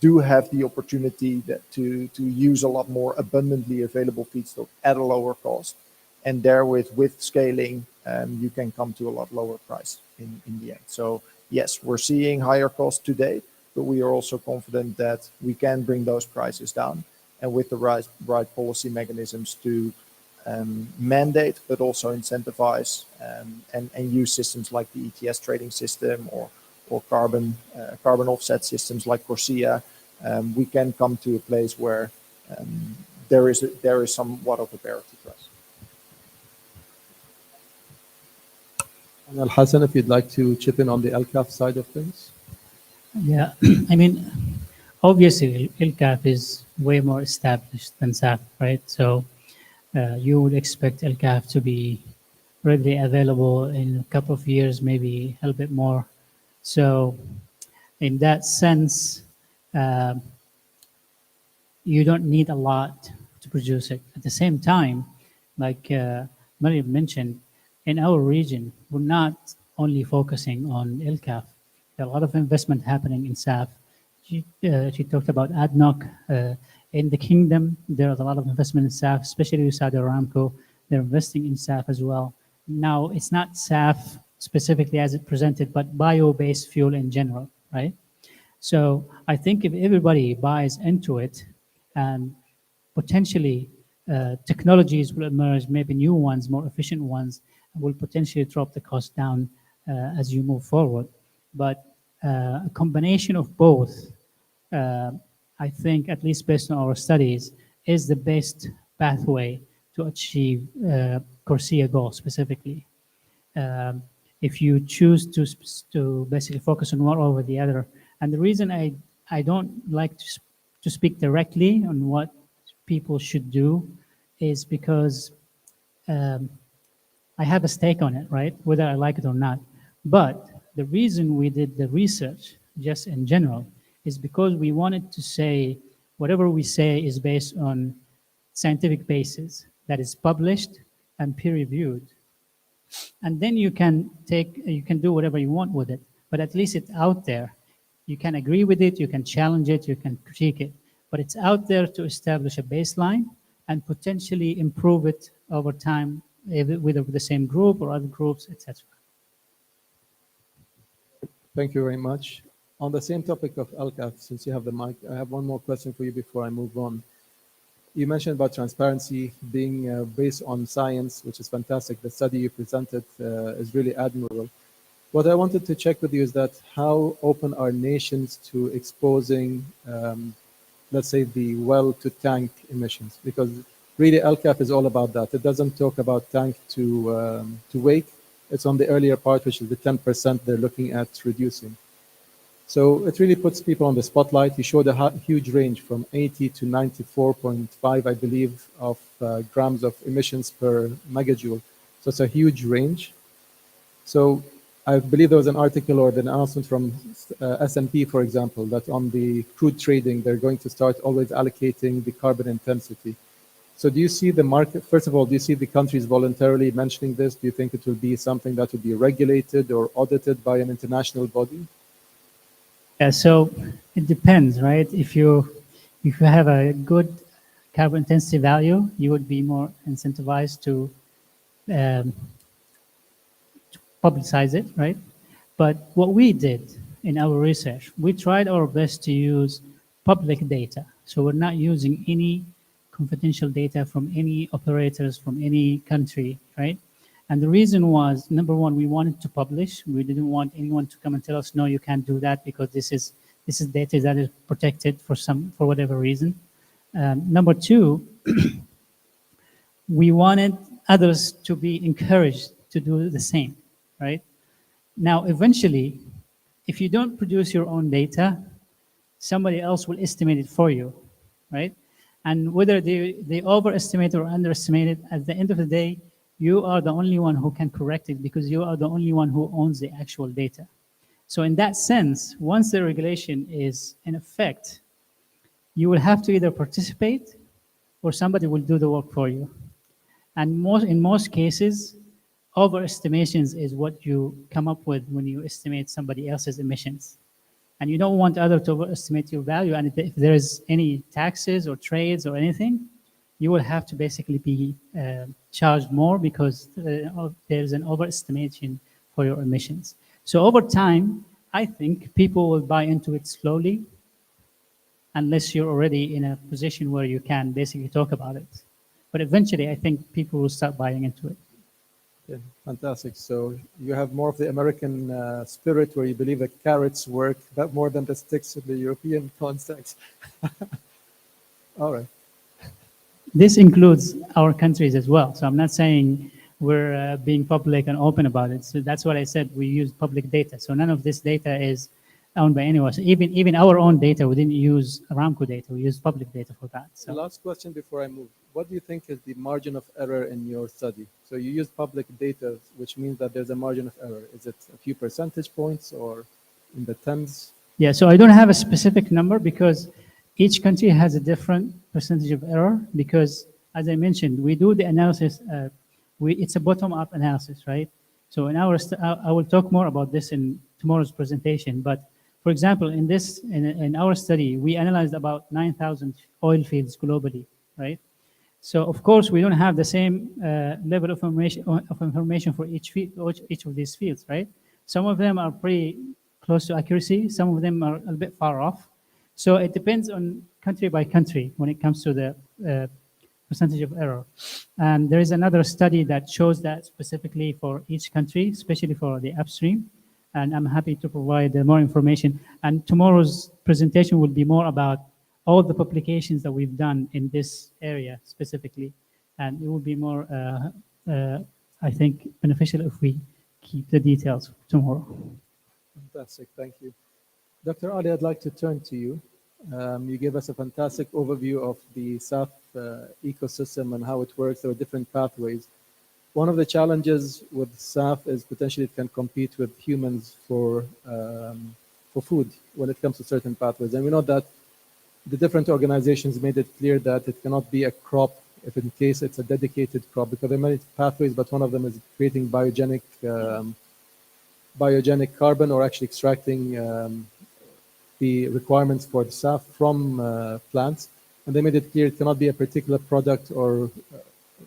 do have the opportunity to use a lot more abundantly available feedstock at a lower cost. And therewith, with scaling, you can come to a lot lower price in the end. So yes, we're seeing higher costs today, but we are also confident that we can bring those prices down, and with the right policy mechanisms to mandate, but also incentivize and use systems like the ETS trading system or carbon offset systems like Corsia, we can come to a place where there is somewhat of a parity price. And Al-Hassan, if you'd like to chip in on the LCAF side of things. Yeah, I mean, obviously, LCAF is way more established than SAF, right? So you would expect LCAF to be readily available in a couple of years, maybe a little bit more. So in that sense, you don't need a lot to produce it. At the same time, like Mariam mentioned, in our region, we're not only focusing on LCAF. There are a lot of investment happening in SAF. She talked about ADNOC. In the kingdom, there is a lot of investment in SAF, especially with Saudi Aramco. They're investing in SAF as well. Now, it's not SAF specifically as it presented, but bio-based fuel in general, right? So I think if everybody buys into it, and potentially technologies will emerge, maybe new ones, more efficient ones, will potentially drop the cost down as you move forward. But a combination of both, I think, at least based on our studies, is the best pathway to achieve Corsia goal specifically. If you choose to basically focus on one over the other, and the reason I don't like to speak directly on what people should do is because I have a stake on it, right? Whether I like it or not. But the reason we did the research, just in general, is because we wanted to say whatever we say is based on scientific basis that is published and peer-reviewed. And then you can do whatever you want with it, but at least it's out there. You can agree with it, you can challenge it, you can critique it, but it's out there to establish a baseline and potentially improve it over time, with the same group or other groups, etc. Thank you very much. On the same topic of LCAF, since you have the mic, I have one more question for you before I move on. You mentioned about transparency being based on science, which is fantastic. The study you presented is really admirable. What I wanted to check with you is that how open are nations to exposing, let's say, the well-to-tank emissions? Because really, LCAF is all about that. It doesn't talk about tank to wake. It's on the earlier part, which is the 10% they're looking at reducing. So it really puts people on the spotlight. You showed a huge range from 80 to 94.5, I believe, of grams of emissions per megajoule. So it's a huge range. So I believe there was an article or an announcement from S&P, for example, that on the crude trading, they're going to start always allocating the carbon intensity. So do you see the market, first of all, do you see the countries voluntarily mentioning this? Do you think it will be something that will be regulated or audited by an international body? Yeah, so it depends, right? If you have a good carbon intensity value, you would be more incentivized to publicize it, right? But what we did in our research, we tried our best to use public data. So we're not using any confidential data from any operators from any country, right? And the reason was, number one, we wanted to publish. We didn't want anyone to come and tell us, no, you can't do that because this is data that is protected for whatever reason. Number two, we wanted others to be encouraged to do the same, right? Now, eventually, if you don't produce your own data, somebody else will estimate it for you, right? And whether they overestimate or underestimate it, at the end of the day, you are the only one who can correct it because you are the only one who owns the actual data. So in that sense, once the regulation is in effect, you will have to either participate or somebody will do the work for you. And in most cases, overestimations is what you come up with when you estimate somebody else's emissions. And you don't want others to overestimate your value. And if there is any taxes or trades or anything, you will have to basically be charged more because there's an overestimation for your emissions. So over time, I think people will buy into it slowly unless you're already in a position where you can basically talk about it. But eventually, I think people will start buying into it. Yeah, fantastic. So you have more of the American spirit where you believe that carrots work more than the sticks in the European context. All right. This includes our countries as well. So I'm not saying we're being public and open about it. So that's what I said. We use public data. So none of this data is owned by anyone. So even our own data, we didn't use Aramco data. We used public data for that. So the last question before I move. What do you think is the margin of error in your study? So you use public data, which means that there's a margin of error. Is it a few percentage points or in the tens? Yeah, so I don't have a specific number because each country has a different percentage of error because, as I mentioned, we do the analysis. It's a bottom-up analysis, right? So in I will talk more about this in tomorrow's presentation. But for example, in our study, we analyzed about 9,000 oil fields globally, right? So of course, we don't have the same level of information for each of these fields, right? Some of them are pretty close to accuracy. Some of them are a bit far off. So it depends on country by country when it comes to the percentage of error. And there is another study that shows that specifically for each country, especially for the upstream. And I'm happy to provide more information. And tomorrow's presentation will be more about all the publications that we've done in this area specifically. And it will be more, I think, beneficial if we keep the details tomorrow. Fantastic, thank you. Dr. Ali, I'd like to turn to you. You gave us a fantastic overview of the SAF ecosystem and how it works. There are different pathways. One of the challenges with SAF is potentially it can compete with humans for food when it comes to certain pathways. And we know that the different organizations made it clear that it cannot be a crop if in case it's a dedicated crop because there are many pathways, but one of them is creating biogenic carbon or actually extracting the requirements for the SAF from plants. And they made it clear it cannot be a particular product or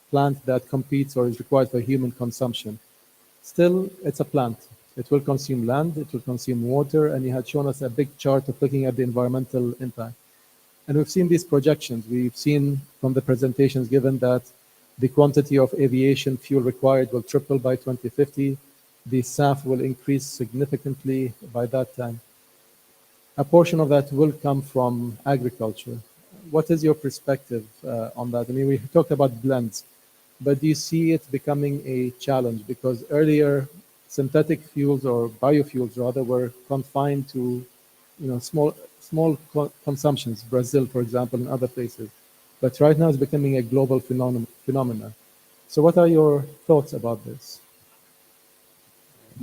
plant that competes or is required for human consumption. Still, it's a plant. It will consume land, it will consume water, and you had shown us a big chart of looking at the environmental impact. And we've seen these projections. We've seen from the presentations given that the quantity of aviation fuel required will triple by 2050. The SAF will increase significantly by that time. A portion of that will come from agriculture. What is your perspective on that? I mean, we talked about blends, but do you see it becoming a challenge? Because earlier, synthetic fuels or biofuels rather were confined to, small consumptions, Brazil, for example, and other places. But right now it's becoming a global phenomenon. So what are your thoughts about this?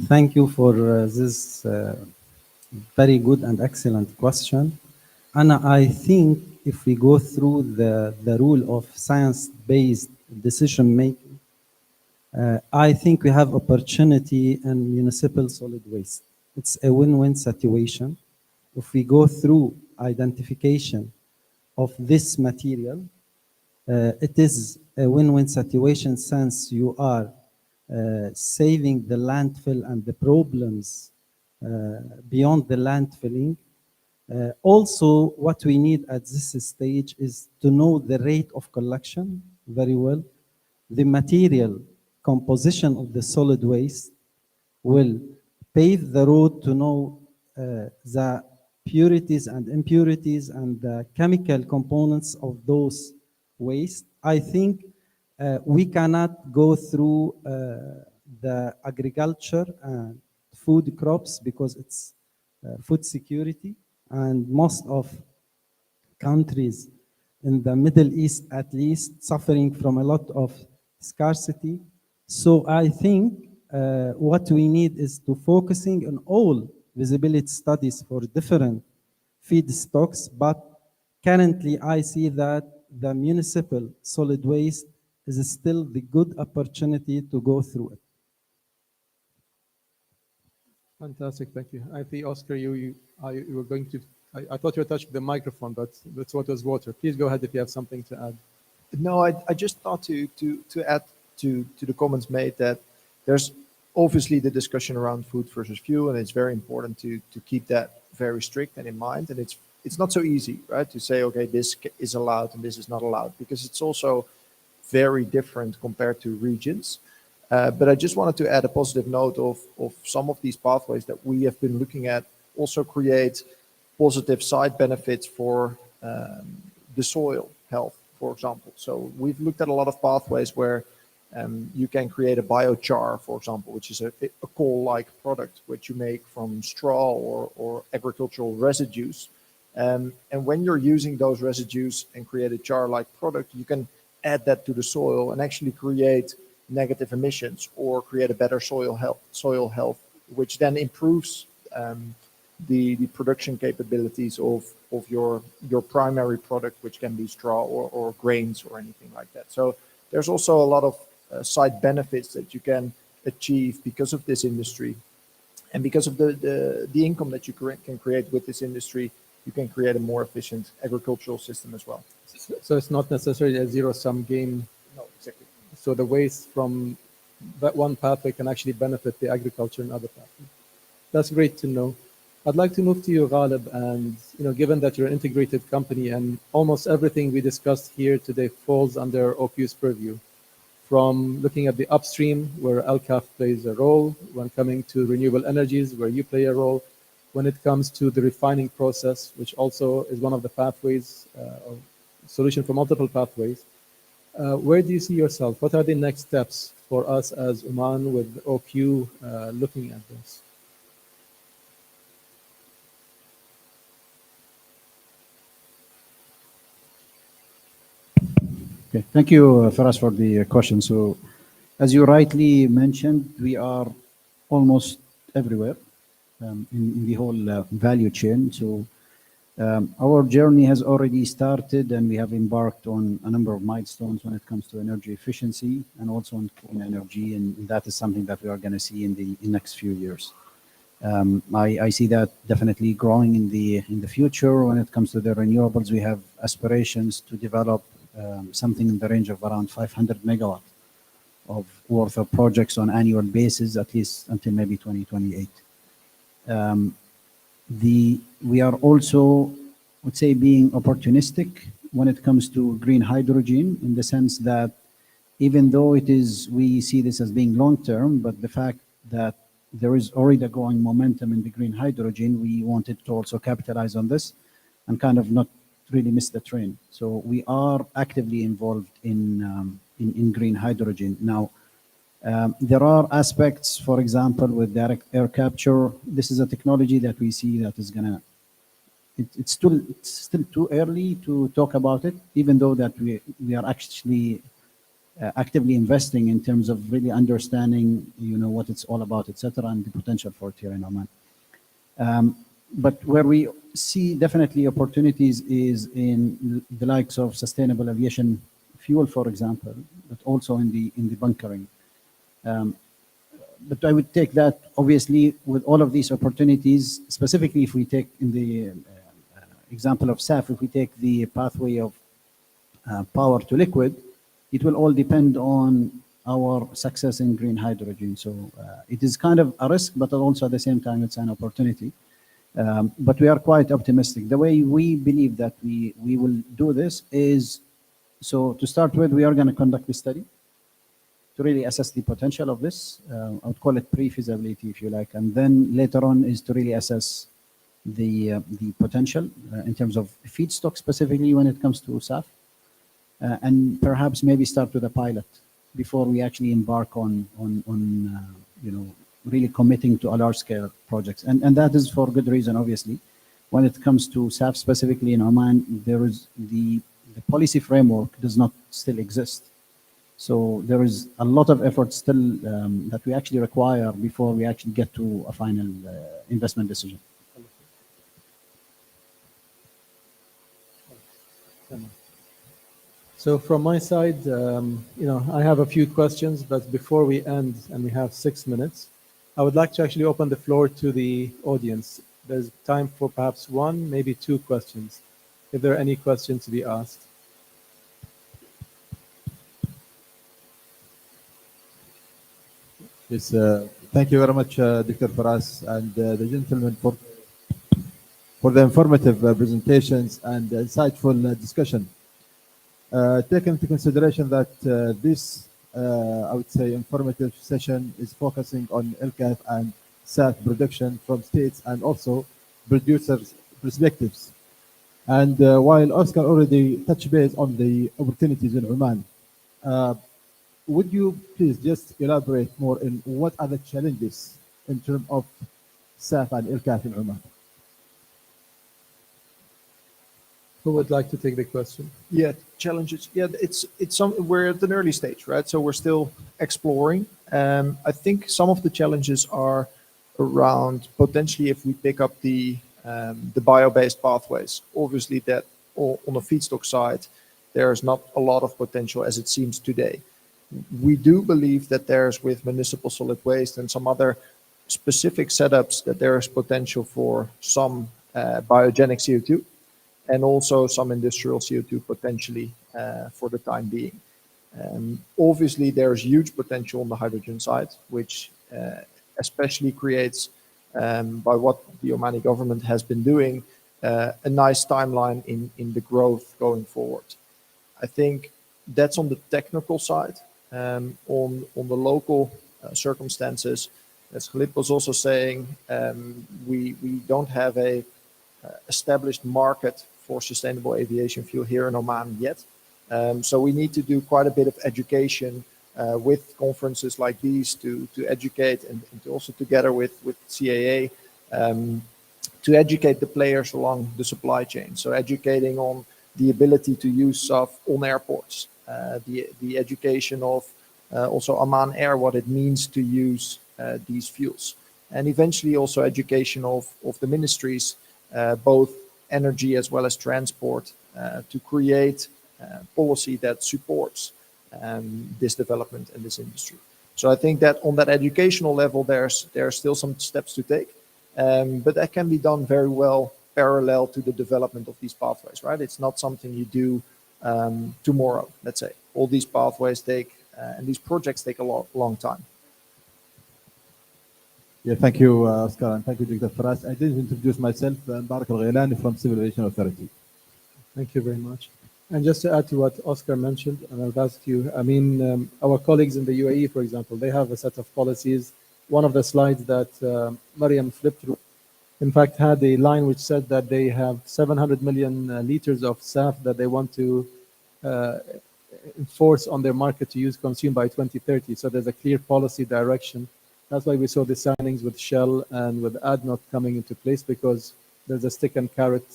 Thank you for this very good and excellent question. And I think if we go through the rule of science-based decision making, I think we have opportunity in municipal solid waste. It's a win-win situation. If we go through identification of this material, it is a win-win situation since you are saving the landfill and the problems beyond the landfilling. Also, what we need at this stage is to know the rate of collection very well, the material composition of the solid waste will pave the road to know the purities and impurities and the chemical components of those waste. I think we cannot go through the agriculture and food crops because it's food security, and most of countries in the Middle East at least suffering from a lot of scarcity. So I think what we need is to focusing on all visibility studies for different feedstocks, but currently I see that the municipal solid waste is still the good opportunity to go through it. Fantastic, thank you. I think, Oscar, you were going to, I thought you were touching the microphone, but that's what was water. Please go ahead if you have something to add. No, I just thought to add to the comments made that there's obviously the discussion around food versus fuel, and it's very important to keep that very strict and in mind. And it's not so easy, right, to say, okay, this is allowed and this is not allowed, because it's also very different compared to regions. But I just wanted to add a positive note of some of these pathways that we have been looking at also create positive side benefits for the soil health, for example. So we've looked at a lot of pathways where you can create a biochar, for example, which is a coal-like product which you make from straw or agricultural residues. And when you're using those residues and create a char-like product, you can add that to the soil and actually create negative emissions or create a better soil health, which then improves the production capabilities of your primary product, which can be straw or grains or anything like that. So there's also a lot of side benefits that you can achieve because of this industry, and because of the income that you can create with this industry. You can create a more efficient agricultural system as well. So it's not necessarily a zero-sum game. No, exactly. So the waste from that one pathway can actually benefit the agriculture and other pathways. That's great to know. I'd like to move to you, Ghalib, and given that you're an integrated company and almost everything we discussed here today falls under OQ's purview, from looking at the upstream where LCAF plays a role, when coming to renewable energies where you play a role, when it comes to the refining process, which also is one of the pathways, or solution for multiple pathways. Where do you see yourself? What are the next steps for us as Oman with OQ looking at this? Okay, thank you, Faraz, for the question. So, as you rightly mentioned, we are almost everywhere in the whole value chain. So, our journey has already started, and we have embarked on a number of milestones when it comes to energy efficiency and also on clean energy, and that is something that we are going to see in the next few years. I see that definitely growing in the future. When it comes to the renewables, we have aspirations to develop something in the range of around 500 megawatt of worth of projects on annual basis, at least until maybe 2028. We are also, I would say, being opportunistic when it comes to green hydrogen, in the sense that even though we see this as being long-term, but the fact that there is already a growing momentum in the green hydrogen, we wanted to also capitalize on this and kind of not really miss the train. So we are actively involved in green hydrogen. Now, there are aspects, for example, with direct air capture. This is a technology that we see that is gonna, it's still too early to talk about it, even though that we are actually actively investing in terms of really understanding, what it's all about, etc., and the potential for it here in Oman. But where we see definitely opportunities is in the likes of sustainable aviation fuel, for example, but also in the bunkering. But I would take that, obviously, with all of these opportunities, specifically if we take in the example of SAF, if we take the pathway of power to liquid, it will all depend on our success in green hydrogen. So it is kind of a risk, but also at the same time, it's an opportunity. But we are quite optimistic. The way we believe that we will do this is, so to start with, we are going to conduct the study to really assess the potential of this. I would call it pre-feasibility, if you like. And then later on is to really assess the potential in terms of feedstock, specifically when it comes to SAF. And perhaps maybe start with a pilot before we actually embark on really committing to a large-scale projects. And that is for good reason, obviously. When it comes to SAF, specifically in Oman, there is the policy framework does not still exist. So there is a lot of effort still that we actually require before we actually get to a final investment decision. So from my side, I have a few questions, but before we end, and we have 6 minutes, I would like to actually open the floor to the audience. There's time for perhaps 1, maybe 2 questions, if there are any questions to be asked. Yes, thank you very much, Dr. Faras and the gentlemen for the informative presentations and insightful discussion. Take into consideration that this, I would say, informative session is focusing on LCAF and SAF production from states and also producers' perspectives. And while Oscar already touched base on the opportunities in Oman, would you please just elaborate more in what are the challenges in terms of SAF and LCAF in Oman? Who would like to take the question? Yeah, challenges. Yeah, we're at an early stage, right? So we're still exploring. I think some of the challenges are around potentially if we pick up the bio-based pathways. Obviously, that on the feedstock side, there's not a lot of potential as it seems today. We do believe that there's, with municipal solid waste and some other specific setups, that there is potential for some biogenic CO2 and also some industrial CO2 potentially for the time being. Obviously, there's huge potential on the hydrogen side, which especially creates, by what the Omani government has been doing, a nice timeline in the growth going forward. I think that's on the technical side. On the local circumstances, as Khalid was also saying, we don't have a established market for sustainable aviation fuel here in Oman yet. So we need to do quite a bit of education with conferences like these to educate and to also together with CAA to educate the players along the supply chain. So educating on the ability to use SAF on airports, the education of also Oman Air, what it means to use these fuels, and eventually also education of the ministries, both energy as well as transport, to create policy that supports this development in this industry. So I think that on that educational level, there are still some steps to take, but that can be done very well parallel to the development of these pathways, right? It's not something you do tomorrow, let's say. All these pathways take, and these projects take a long time. Yeah, thank you, Oscar, and thank you, Dr. Faras. I didn't introduce myself. I'm Barak Al-Ghailani from Civil Aviation Authority. Thank you very much. And just to add to what Oscar mentioned, and I'll ask you, I mean, our colleagues in the UAE, for example, they have a set of policies. One of the slides that Mariam flipped through, in fact, had a line which said that they have 700 million liters of SAF that they want to enforce on their market to use consume by 2030. So there's a clear policy direction. That's why we saw the signings with Shell and with ADNOC coming into place, because there's a stick and carrot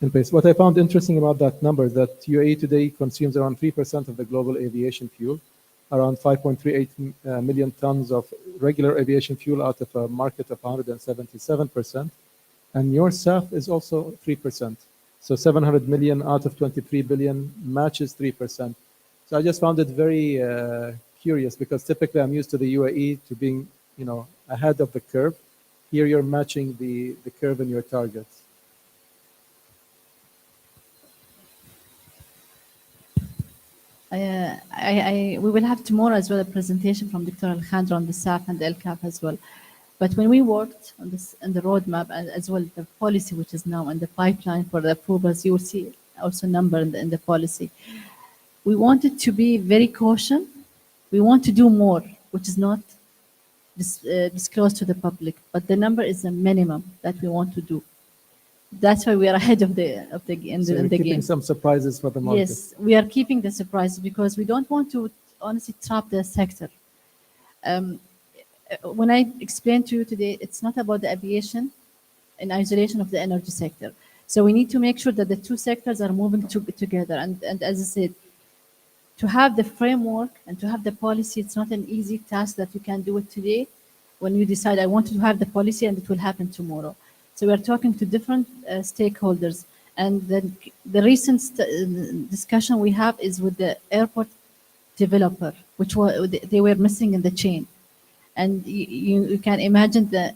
in place. What I found interesting about that number is that UAE today consumes around 3% of the global aviation fuel, around 5.38 million tons of regular aviation fuel out of a market of 177%. And your SAF is also 3%. So 700 million out of 23 billion matches 3%. So I just found it very curious, because typically I'm used to the UAE to being, ahead of the curve. Here you're matching the curve in your targets. We will have tomorrow as well a presentation from Dr. Alejandro on the SAF and the LCAF as well. But when we worked on this and the roadmap, as well the policy which is now in the pipeline for the approvals, you will see also number in the policy. We wanted to be very cautious. We want to do more, which is not disclosed to the public, but the number is the minimum that we want to do. That's why we are ahead of the game. So we're keeping some surprises for the market. Yes, we are keeping the surprises because we don't want to honestly trap the sector. When I explained to you today, it's not about the aviation in isolation of the energy sector. So we need to make sure that the two sectors are moving together. And as I said, to have the framework and to have the policy, it's not an easy task that you can do it today when you decide, I want to have the policy and it will happen tomorrow. So we are talking to different stakeholders. And the recent discussion we have is with the airport developer, which they were missing in the chain. And you can imagine the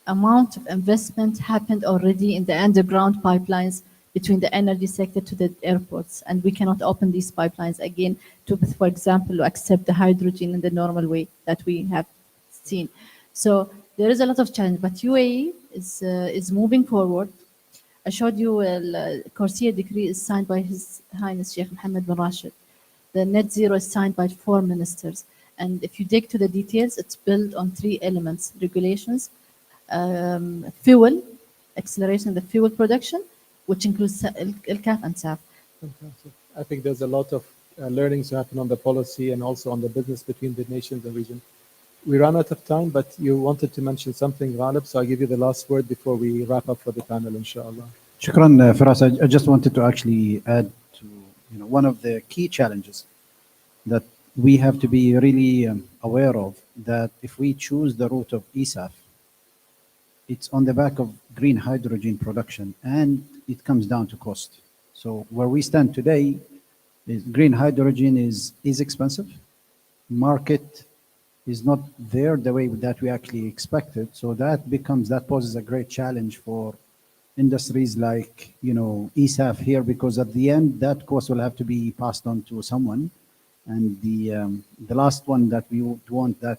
amount of investment happened already in the underground pipelines between the energy sector to the airports. And we cannot open these pipelines again to, for example, accept the hydrogen in the normal way that we have seen. So there is a lot of challenge, but UAE is moving forward. I showed you a Corsia decree is signed by His Highness Sheikh Mohammed bin Rashid. The net zero is signed by 4 ministers. And if you dig to the details, it's built on 3 elements: regulations, fuel, acceleration of the fuel production, which includes LCAF and SAF. Fantastic. I think there's a lot of learnings to happen on the policy and also on the business between the nations and region. We ran out of time, but you wanted to mention something, Ghalib, so I'll give you the last word before we wrap up for the panel, inshallah. Shukran, Firas. I just wanted to actually add to one of the key challenges that we have to be really aware of, that if we choose the route of ESAF, it's on the back of green hydrogen production, and it comes down to cost. So where we stand today is green hydrogen is expensive. Market is not there the way that we actually expected. So that poses a great challenge for industries like, ESAF here, because at the end, that cost will have to be passed on to someone. And the last one that we would want that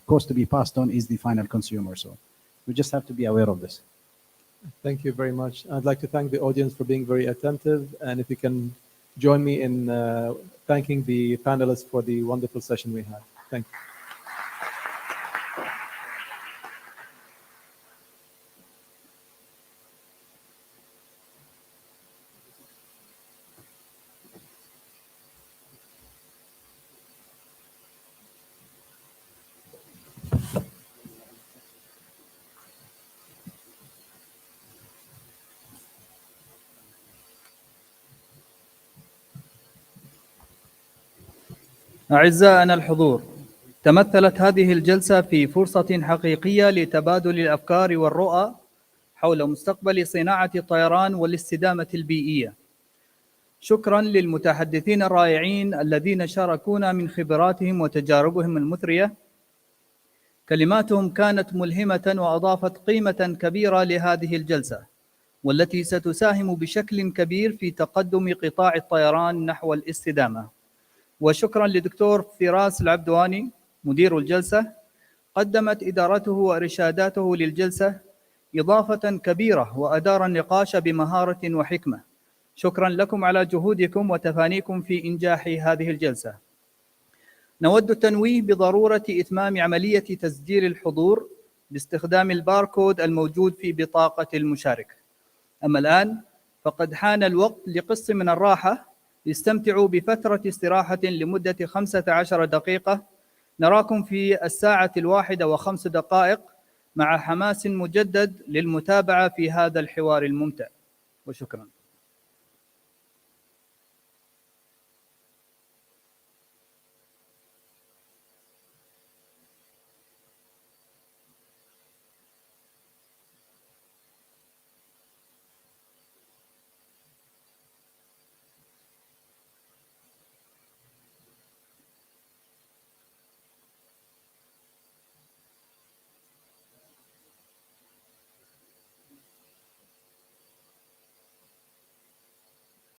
cost to be passed on is the final consumer. So we just have to be aware of this. Thank you very much. I'd like to thank the audience for being very attentive. And if you can join me in thanking the panelists for the wonderful session we had. Thank you. أعزائنا الحضور، تمثلت هذه الجلسة في فرصة حقيقية لتبادل الأفكار والرؤى حول مستقبل صناعة الطيران والاستدامة البيئية. شكرا للمتحدثين الرائعين الذين شاركونا من خبراتهم وتجاربهم المثرية. كلماتهم كانت ملهمة وأضافت قيمة كبيرة لهذه الجلسة، والتي ستساهم بشكل كبير في تقدم قطاع الطيران نحو الاستدامة. وشكرا لدكتور فراس العبدواني مدير الجلسة، قدمت إدارته وإرشاداته للجلسة إضافة كبيرة وأدار النقاش بمهارة وحكمة. شكرا لكم على جهودكم وتفانيكم في إنجاح هذه الجلسة. نود التنويه بضرورة إتمام عملية تسجيل الحضور باستخدام الباركود الموجود في بطاقة المشارك. أما الآن فقد حان الوقت لقسط من الراحة. استمتعوا بفترة استراحة لمدة 15 دقيقة. نراكم في 1:05 مع حماس مجدد للمتابعة في هذا الحوار الممتع. وشكرا.